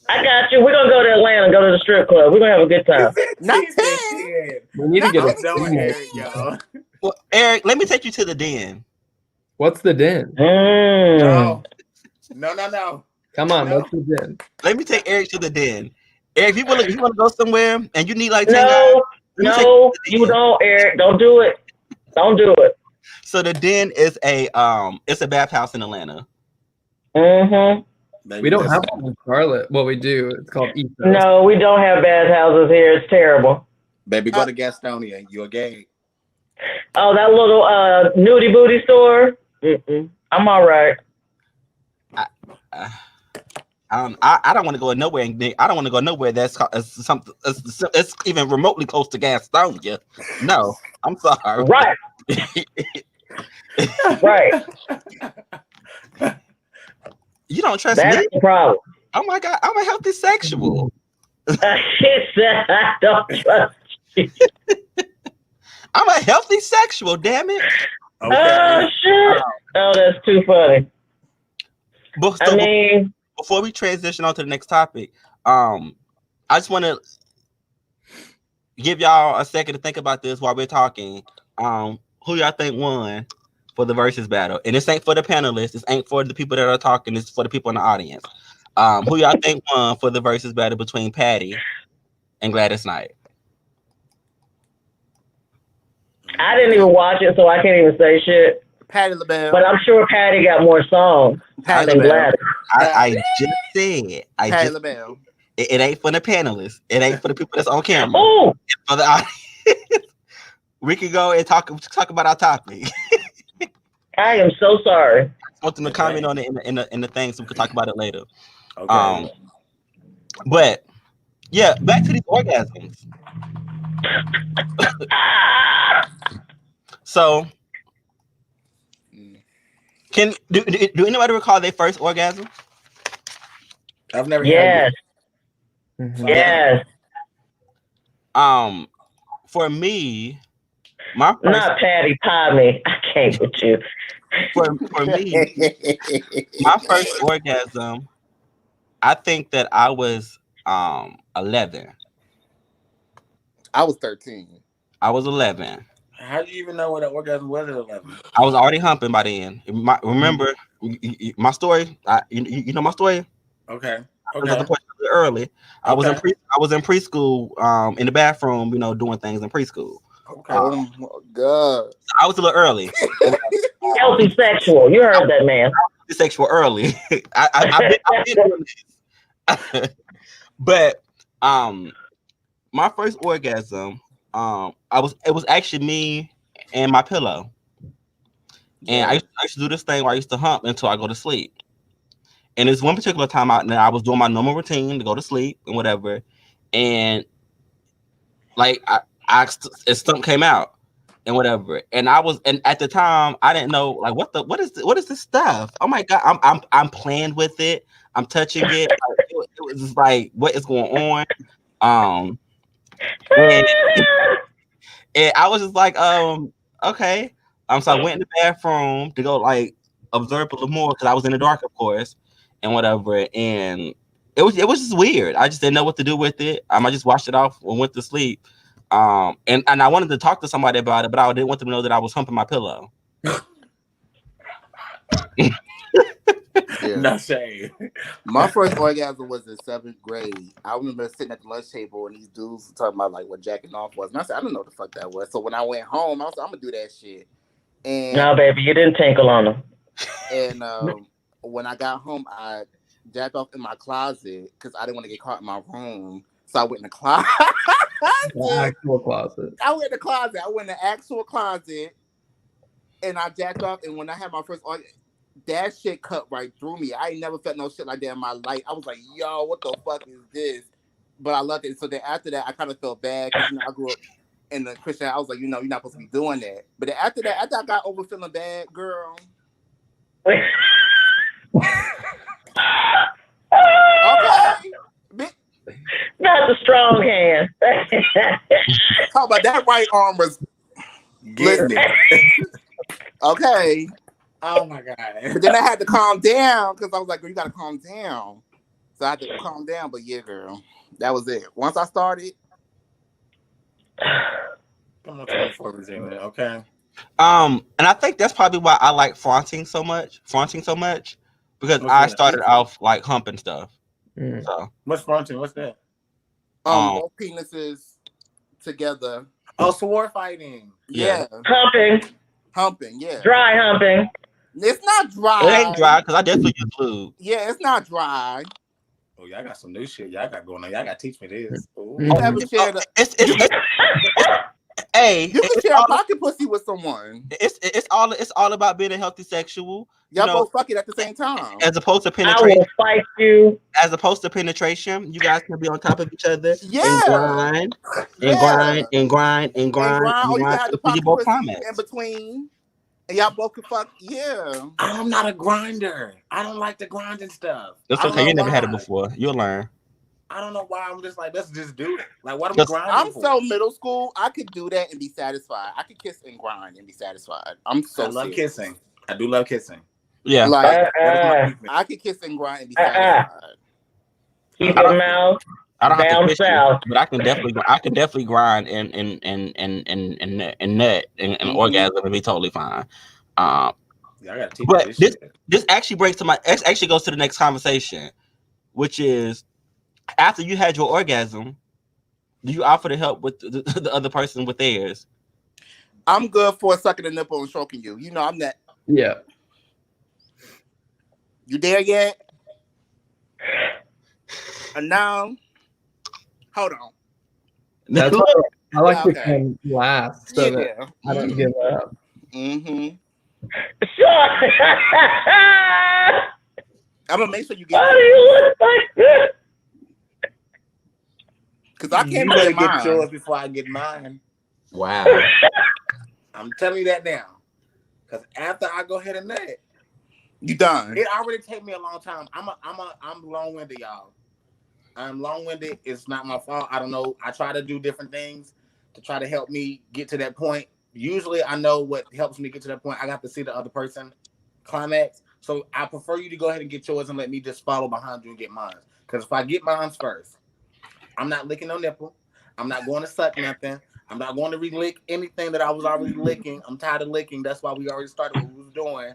I got you. We're going to go to Atlanta, go to the strip club. We're going to have a good time. Not 10. We need to get Eric, y'all. well, Eric, let me take you to the den. What's the den? No. Come on, what's the den? Let me take Eric to the den. Eric, if you want to go somewhere and you need like 10 No, guys, you don't, Eric. Don't do it. Don't do it. So the den is it's a bathhouse in Atlanta. Mm-hmm. We don't have one in Charlotte. Well, we do. It's called Ethos. No, we don't have bathhouses here. It's terrible. Baby, go to Gastonia. You're gay. Oh, that little nudie booty store? I'm all right. I don't want to go nowhere. I don't want to go nowhere that's something. It's even remotely close to Gastonia. No, I'm sorry. Right. Right. You don't trust That's me? the problem. Oh my God, I'm a healthy sexual. She said, I don't trust you. I'm a healthy sexual, damn it. Okay. Oh, shit. Oh, that's too funny. Before we transition on to the next topic, I just want to give y'all a second to think about this while we're talking. Who y'all think won for the versus battle? And this ain't for the panelists. This ain't for the people that are talking. This is for the people in the audience. Who y'all think won for the versus battle between Patty and Gladys Knight? I didn't even watch it, so I can't even say shit. Patti LaBelle. But I'm sure Patty got more songs than Gladys. I just said. Patti LaBelle. It ain't for the panelists. It ain't for the people that's on camera. Oh, It's for the audience. We can go and talk about our topic. I am so sorry. I want them to comment on it in the thing so we can talk about it later. Okay. But yeah, back to these orgasms. So, do anybody recall their first orgasm? I've never Yes. had Mhm. Yes. For me, my first Not Patty Pie me. I can't with you. for me, my first orgasm, I think that I was 11. I was 13. I was 11. How do you even know what an orgasm was at 11? I was already humping by then. Remember my story? You know my story? Okay. I was at the early. I was in preschool, in the bathroom, doing things in preschool. Okay. Oh my God. I was a little early. Healthy sexual. You heard that, man. Sexual early. I've been doing this. But my first orgasm, it was actually me and my pillow. And I used to do this thing where I used to hump until I go to sleep. And there's one particular time I was doing my normal routine to go to sleep and whatever. And like stump came out and whatever. And at the time I didn't know like what is this stuff? Oh my God, I'm playing with it. I'm touching it. It was just like, what is going on? And I was just like, okay. So I went in the bathroom to go like observe a little more because I was in the dark, of course, and whatever. And it was just weird. I just didn't know what to do with it. I just washed it off and went to sleep. And I wanted to talk to somebody about it, but I didn't want them to know that I was humping my pillow. No shade. My first orgasm was in 7th grade. I remember sitting at the lunch table and these dudes were talking about like what jacking off was. And I said, I don't know what the fuck that was. So when I went home, I was like, I'm gonna do that shit. And No, baby, you didn't tinkle on them. And when I got home, I jacked off in my closet because I didn't want to get caught in my room. So I went in the closet. The actual closet. I went in the closet. I went in the actual closet, and I jacked off. And when I had my first orgasm, that shit cut right through me. I ain't never felt no shit like that in my life. I was like, yo, what the fuck is this? But I loved it. So then after that, I kind of felt bad because I grew up in the Christian. I was like, you're not supposed to be doing that. But then after that, after I got over feeling bad, girl. Okay. That's a strong hand. How about that right arm was Getting it. Okay. Oh my God. But then I had to calm down because I was like, girl, you gotta calm down. So I had to calm down. But yeah, girl, that was it. Once I started. I'm not 24 okay. And I think that's probably why I like flaunting so much because I started off like humping stuff. So what's flaunting? What's that? Both penises together. Oh, sword fighting. Yeah. Humping. Yeah. Dry humping. It's not dry. It ain't dry because I definitely use lube. Yeah, it's not dry. Oh, y'all got some new shit. Y'all got going on. Y'all got to teach me this. You never shared Hey, you can share a pocket pussy with someone. It's all about being a healthy sexual. Y'all both fuck it at the same time. As opposed to penetration. I will fight you. As opposed to penetration, you guys can be on top of each other. Yeah. And grind. And or you can have the pocket both pussy in between. And y'all both can fuck. Yeah. I'm not a grinder. I don't like the grinding stuff. That's okay. You never had it before. You'll learn. I don't know why I'm just like, let's just do it. Like, what am I grinding I'm for? so middle school. I could do that and be satisfied. I could kiss and grind and be satisfied. I love kissing. I do love kissing. Yeah. Like, I could kiss and grind and be satisfied. Keep your mouth down south. But I can definitely grind and nut and orgasm and be totally fine. Yeah, I gotta teach but you this shit. This actually goes to the next conversation, which is after you had your orgasm, do you offer to help with the other person with theirs? I'm good for sucking the nipple and stroking you. You know I'm that. Yeah. You there yet? No. Hold on. That's why I like to Okay. come last so that I don't give up. Mm-hmm. Shawn! I'm gonna make sure you get. Why do you look like this? Because I can't better get get mine. yours before I get mine. Wow. I'm telling you that now. Because after I go ahead and nut, You done. it already take me a long time. I'm long-winded, y'all. I'm long-winded. It's not my fault. I don't know. I try to do different things to try to help me get to that point. Usually I know what helps me get to that point. I got to see the other person climax. So I prefer you to go ahead and get yours and let me just follow behind you and get mine. Because if I get mine first, I'm not licking no nipple. I'm not going to suck nothing. I'm not going to relick anything that I was already licking. I'm tired of licking. That's why we already started what we was doing.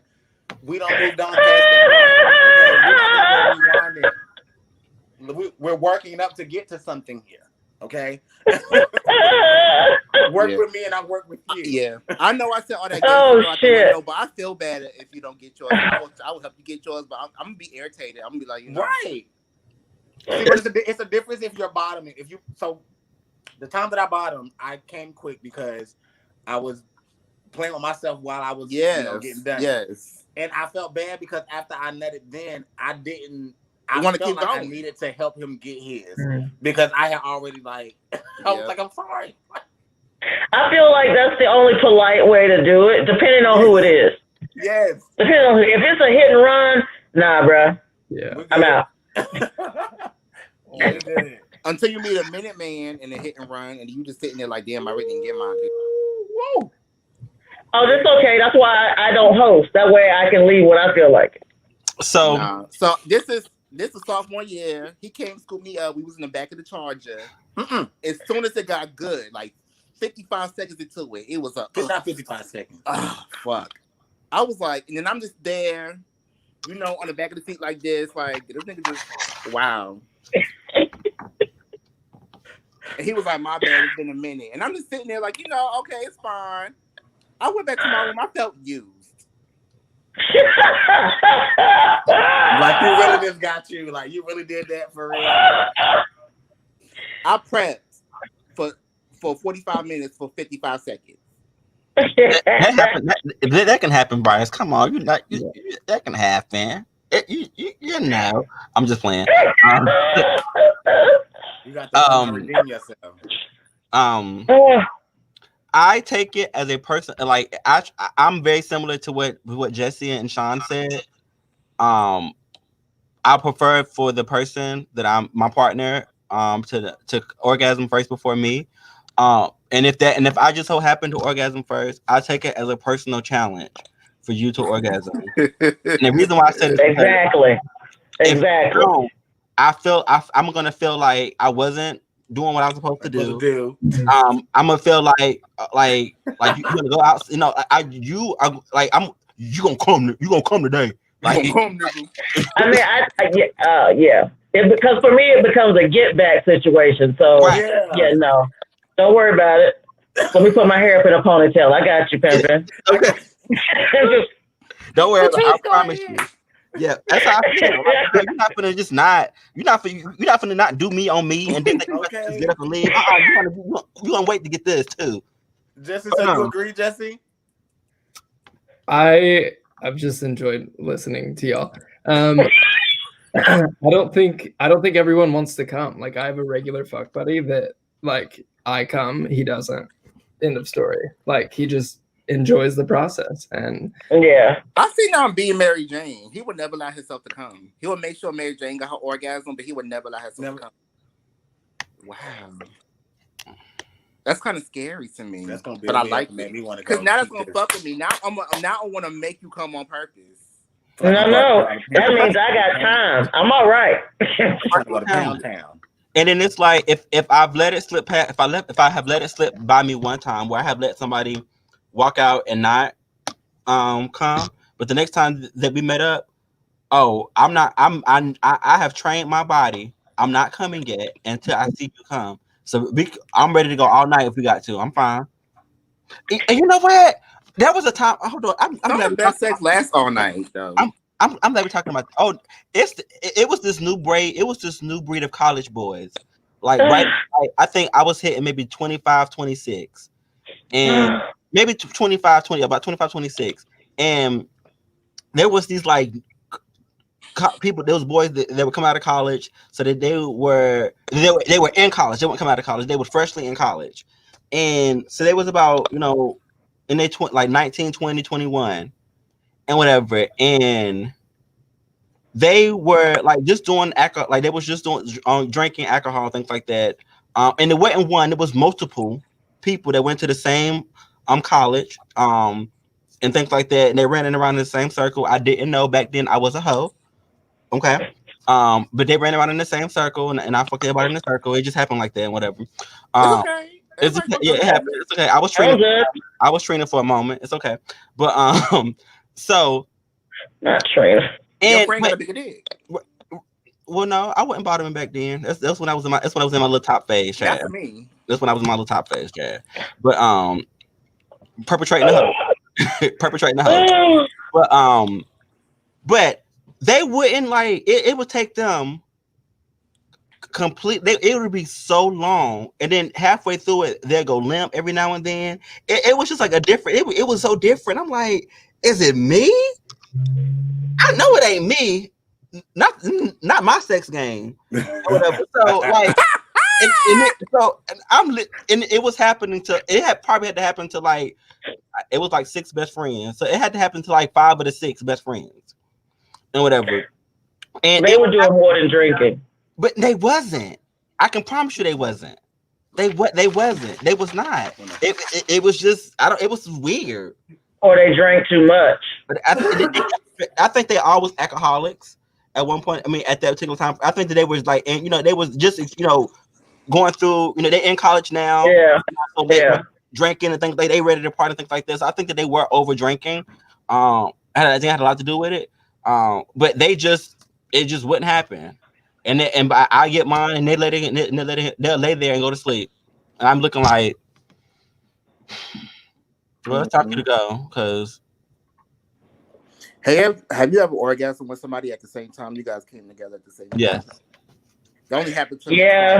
We don't move down past that point. Okay, we're not even rewinding. We're working up to get to something here. Okay, work with me and I work with you. Yeah, I know. I said all that. Shit! But I feel bad if you don't get yours. I will help you get yours, but I'm gonna be irritated. I'm gonna be like, right. See, but it's a difference if you're bottoming. The time that I bottomed, I came quick because I was playing with myself while I was getting done. Yes. And I felt bad because after I nutted, then I want to felt keep like going. I needed to help him get his because I had already I was like, I'm sorry. I feel like that's the only polite way to do it, depending on who it is. Yes. Depending on if it's a hit and run, nah, bruh. Yeah. I'm out. Until you meet a minute man and a hit and run, and you just sitting there like, damn, I really didn't get mine. Whoa. Oh, that's okay. That's why I don't host. That way I can leave when I feel like it. So, so this is sophomore year. He came to scoop me up. We was in the back of the Charger. As soon as it got good, like 55 seconds into it, it was a. It's not 55 seconds. Oh, fuck. I was like, and then I'm just there, on the back of the seat like this, like, this nigga just, wow. And he was like, my bad, it's been a minute. And I'm just sitting there like, okay, it's fine. I went back to my room. I felt used. Like, you really just got you. Like, you really did that for real. I prepped for 45 minutes for 55 seconds. that can happen, Bryce. Come on, that can happen. You know, I'm just playing. You got to redeem yourself. I take it as a person. Like I'm very similar to what Jesse and Shawn said. I prefer for the person that I'm my partner to orgasm first before me. And if I just so happen to orgasm first, I take it as a personal challenge for you to orgasm. And the reason why I said it exactly. I'm gonna feel like I wasn't doing what I was supposed to do. I'm gonna feel like you gonna go out. You gonna come today. Like, I mean, yeah. Because for me, it becomes a get back situation. So no, don't worry about it. Let me put my hair up in a ponytail. I got you, Pimpin'. Okay. Don't worry about it. I promise you. Yeah, that's how I feel. You're not gonna just not. You're not gonna not do me on me and then just get up and leave. You gonna wait to get this too. Jesse, so you agree, Jesse? I've just enjoyed listening to y'all. I don't think everyone wants to come. Like, I have a regular fuck buddy that, like, I come, he doesn't. End of story. Like, he just enjoys the process. And I see now being Mary Jane. He would never allow himself to come. He would make sure Mary Jane got her orgasm, but he would never allow himself to come. Wow. That's kind of scary to me. That's gonna be, but I like it. Because now that's gonna fuck with me. Now I want to make you come on purpose. No. That means I got time. I'm all right. And then it's like if I've let it slip past, if I have let it slip by me one time where I have let somebody walk out and not come, but the next time that we met up, I have trained my body. I'm not coming yet until I see you come. So I'm ready to go all night if we got to. I'm fine. And you know what? There was a time. Hold on. I'm never best sex lasts all night though. I'm never talking about. It was this new breed. It was this new breed of college boys Like right, like, I think I was hitting maybe 25, 26, and maybe 25, 20, about 25, 26, and there was these like people, those boys that would come out of college, so that they were in college. They wouldn't come out of college. They were freshly in college, and so they was about in their like 19, 20, 21, and whatever, and they were like just doing alcohol, like they was just doing drinking alcohol, things like that. And it wasn't one; it was multiple people that went to the same college, and things like that. And they ran around in the same circle. I didn't know back then I was a hoe. Okay. But they ran around in the same circle, and I fucked everybody in the circle. It just happened like that, and whatever. It's okay. Yeah, it happened. It's okay. I was training for a moment. It's okay. But so not training. Your friend got a bigger dick. Well, no, I wasn't bottoming back then. That's when I was in my little top phase, Chad. Not for me. That's when I was in my little top phase, Chad. But perpetrating the hoe. But they wouldn't like it would take them it would be so long, and then halfway through it they'll go limp every now and then. It was just like a different, it was so different. I'm like, is it me? I know it ain't me, not my sex game or whatever. So like it was happening to, probably had to happen to like, it was like 6 best friends, so it had to happen to like 5 of the 6 best friends and whatever. And they were doing more than drinking. But they wasn't. I can promise you they wasn't. They wasn't. They was not. It was just, it was weird. Or they drank too much. But I think they all was alcoholics at one point. I mean, at that particular time, I think that they was like, and they was just going through. They in college now. Yeah. So they drinking and things like, they ready to party and things like this. I think that they were over drinking. I think it had a lot to do with it. But it just wouldn't happen. And I get mine, and they'll lay there and go to sleep, and I'm looking like, well, it's time for you to go, because. Hey, have you ever orgasmed with somebody at the same time? You guys came together at the same time? Yes. It only happens to me.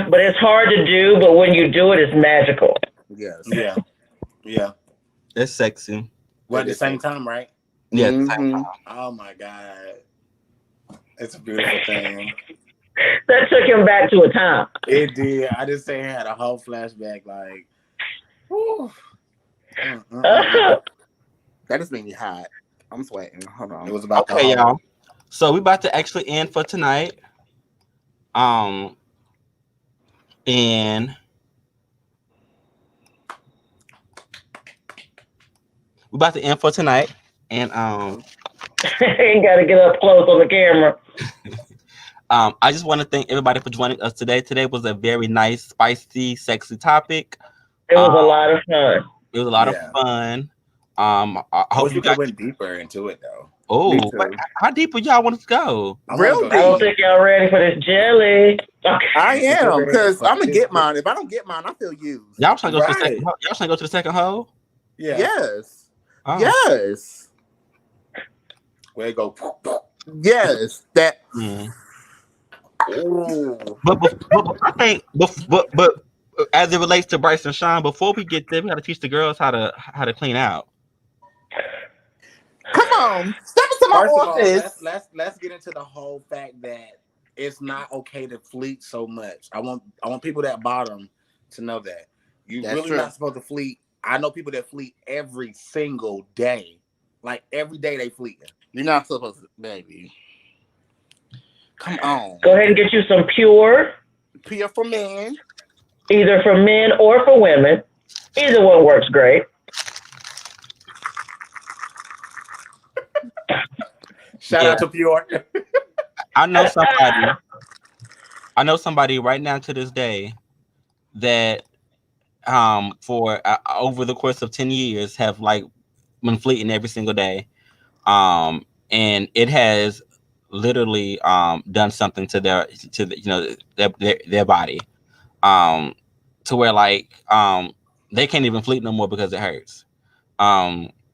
But it's hard to do, but when you do it, it's magical. Yes. Yeah. It's sexy. Well, at the same time, right? Yeah, at the same time. Oh my God. It's a beautiful thing. That took him back to a time. It did. I just say I had a whole flashback, like, that just made me hot. I'm sweating. Hold on. It was about y'all. So we about to actually end for tonight. And we about to end for tonight. And ain't gotta get up close on the camera. I just want to thank everybody for joining us today. Today was a very nice, spicy, sexy topic. It was a lot of fun. It was a lot of fun. I hope you guys went deeper into it though. Oh, how deep would y'all want us to go? Real deep. I don't think y'all ready for this jelly. Okay. I am, because I'm gonna get mine. If I don't get mine, I feel used. Y'all trying to go to the second? Y'all trying to go to the second hole? Yeah. Yes. Oh. Yes. Where it go? Yes. That. But I think, but as it relates to Bryce and Shawn, before we get there, we got to teach the girls how to clean out. Come on, step into my office. Let's get into the whole fact that it's not okay to fleet so much. I want people that bottom to know that you're really not supposed to fleet. I know people that fleet every single day, like every day they fleet. You're not supposed to, baby. Come on. Go ahead and get you some pure. Pure for men. Either for men or for women. Either one works great. Shout out to Pure. I know somebody right now to this day that for over the course of 10 years have like been fleeting every single day. And it has literally done something to their body. To where like they can't even fleet no more because it hurts.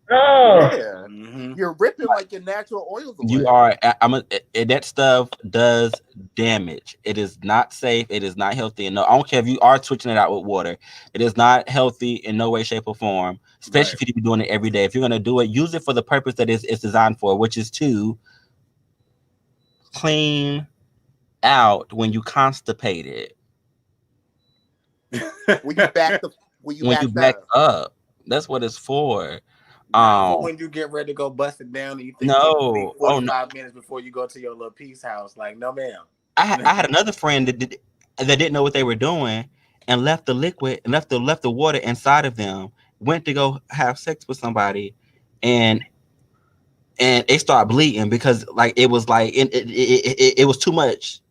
Oh, Yeah. Mm-hmm. You're ripping like your natural oils away. You are. That stuff does damage. It is not safe. It is not healthy. And no, I don't care if you are switching it out with water. It is not healthy in no way, shape, or form. Especially if you're doing it every day. If you're gonna do it, use it for the purpose that it's designed for, which is to clean out when you constipated. When you back up. That's what it's for. For when you get ready to go bust it down and you think no, 45 minutes before you go to your little peace house. Like, no, ma'am. I had another friend that didn't know what they were doing and left the liquid and left the water inside of them. Went to go have sex with somebody, and they started bleeding because like it was like it was too much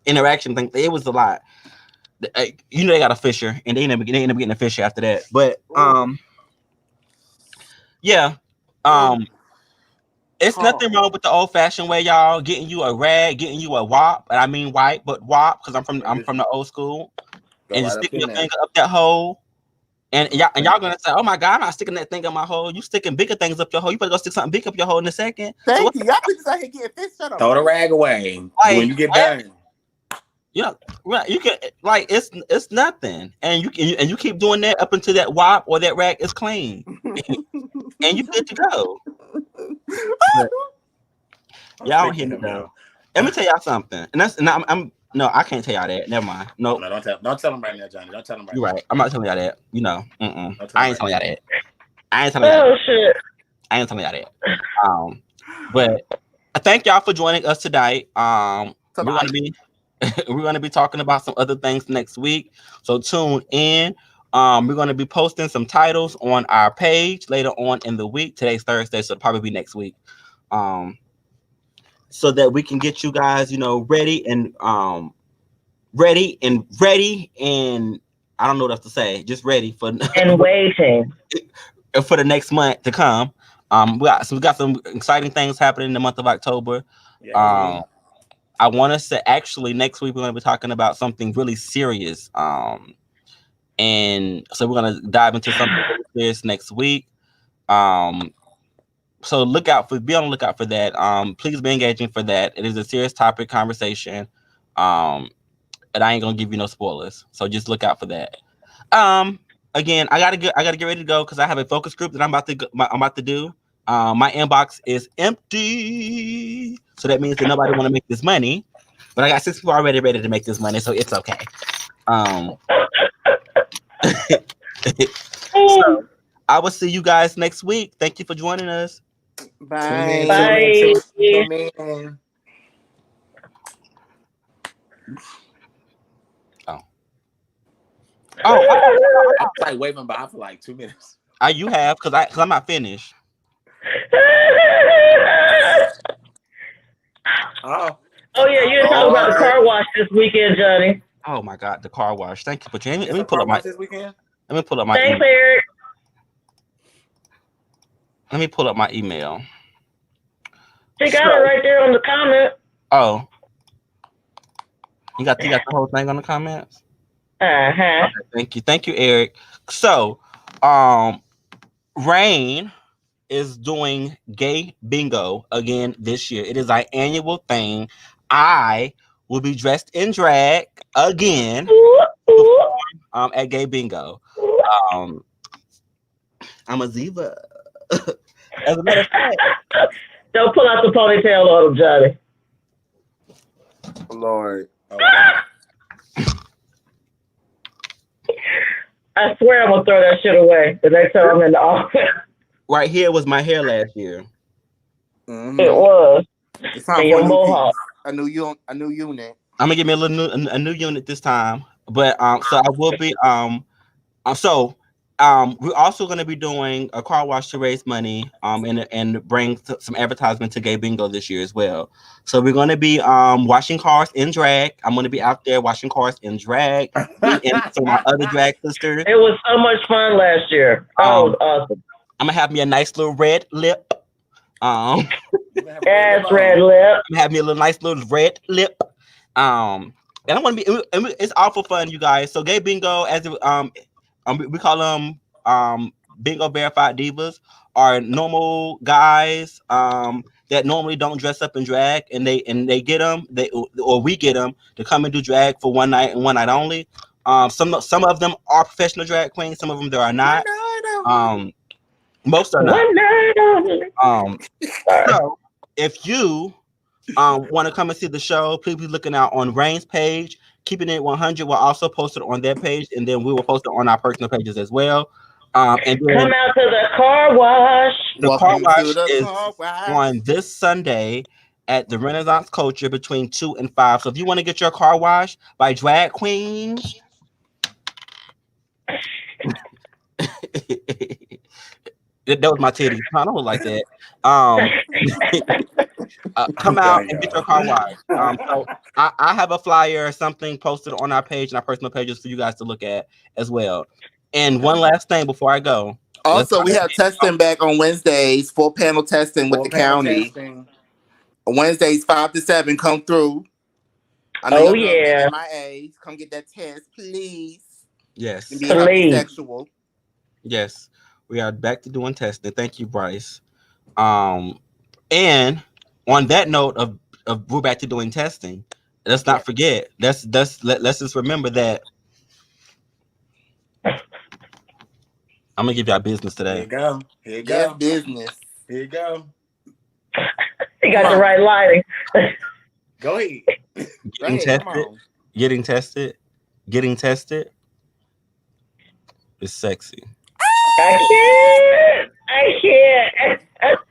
interaction. It was a lot. You know they got a fisher, and they end up getting a fisher after that. But yeah, it's nothing wrong with the old fashioned way, y'all. Getting you a rag, getting you a wop, and I mean white, but wop because I'm from the old school, and you stick your finger up that hole, and y'all gonna say, "Oh my God, I'm not sticking that thing up my hole." You sticking bigger things up your hole. You better go stick something big up your hole in a second. Thank you. Y'all bitches out here getting fish. Shut up. Throw the rag away when you get done. Yeah, right. You can like it's nothing, and you keep doing that up until that wop or that rag is clean, and you good to go. Y'all don't hear me though. Let me tell y'all something, and I'm no, I can't tell y'all that. Never mind. No, don't tell them right now, Johnny. Don't tell them right. You're right. I'm not telling y'all that. You know, I ain't telling y'all that. Oh shit! I ain't telling y'all that. But I thank y'all for joining us tonight. We're gonna be talking about some other things next week, so tune in. We're gonna be posting some titles on our page later on in the week. Today's Thursday, so it'll probably be next week. So that we can get you guys, ready and I don't know what else to say. Just ready for and waiting for the next month to come. We got some exciting things happening in the month of October. Yeah, I want us to actually next week we're going to be talking about something really serious. And so we're going to dive into something really serious next week. So be on the lookout for that. Please be engaging for that. It is a serious topic conversation. And I ain't gonna give you no spoilers. So just look out for that. Again, I gotta get ready to go because I have a focus group that I'm about to do. My inbox is empty, so that means that nobody want to make this money. But I got 6 people already ready to make this money, so it's okay. So I will see you guys next week. Thank you for joining us. Bye. Bye. I was like waving by for like 2 minutes. You have because I'm not finished. Oh yeah, you were talking about the car wash this weekend, Johnny. Oh my God, the car wash. Thank you for changing. Let me pull up my this weekend. Let me pull up my. Thanks, Eric. Let me pull up my email. She got it right there on the comment. Oh, you got the whole thing on the comments. Okay, thank you, Eric. So, Rain is doing gay bingo again this year. It is our annual thing. I will be dressed in drag again at gay bingo. I'm a Ziva. As a matter of fact, don't pull out the ponytail on him, Johnny. Lord. I swear I'm gonna throw that shit away the next time I'm in the office. Right here was my hair last year. Mm-hmm. It was. It's time for a new unit. I'm gonna give me a new unit this time. But so I will be we're also going to be doing a car wash to raise money and bring some advertisement to gay bingo this year as well. So we're going to be washing cars in drag. I'm going to be out there washing cars in drag and some of my other drag sisters. It was so much fun last year. Oh, it was awesome. I'm gonna have me a nice little red lip. Yes, red lip. I'm gonna have me a nice little red lip. And I want to be. It's all for fun, you guys. So gay bingo, as we call them bingo verified divas, are normal guys that normally don't dress up in drag, and they get them, or we get them to come and do drag for one night and one night only. Some of them are professional drag queens. Some of them there are not. Most are not. One night only. So if you want to come and see the show, please be looking out on Rain's page. Keeping It 100 will also post it on their page, and then we will post it on our personal pages as well. And then Come out to the car wash. The car wash is on this Sunday at the Renaissance Culture between 2 and 5. So if you want to get your car washed by drag queens, that was my titty. I don't look like that. Come out and get your car washed. So I have a flyer or something posted on our page and our personal pages for you guys to look at as well. And one last thing before I go. Also, we have testing back on Wednesdays, 4-panel testing with the county. Wednesdays 5 to 7, come through. I know yeah. MIA, come get that test, please. Yes. And be homosexual. Yes. We are back to doing testing. Thank you, Bryce. And on that note of we're back to doing testing, let's not forget. Let's just remember that. I'm gonna give y'all business today. Here you go. Here you go. Yes, business. Here you go. You got the right lighting. Go ahead. Getting tested is sexy. I can't.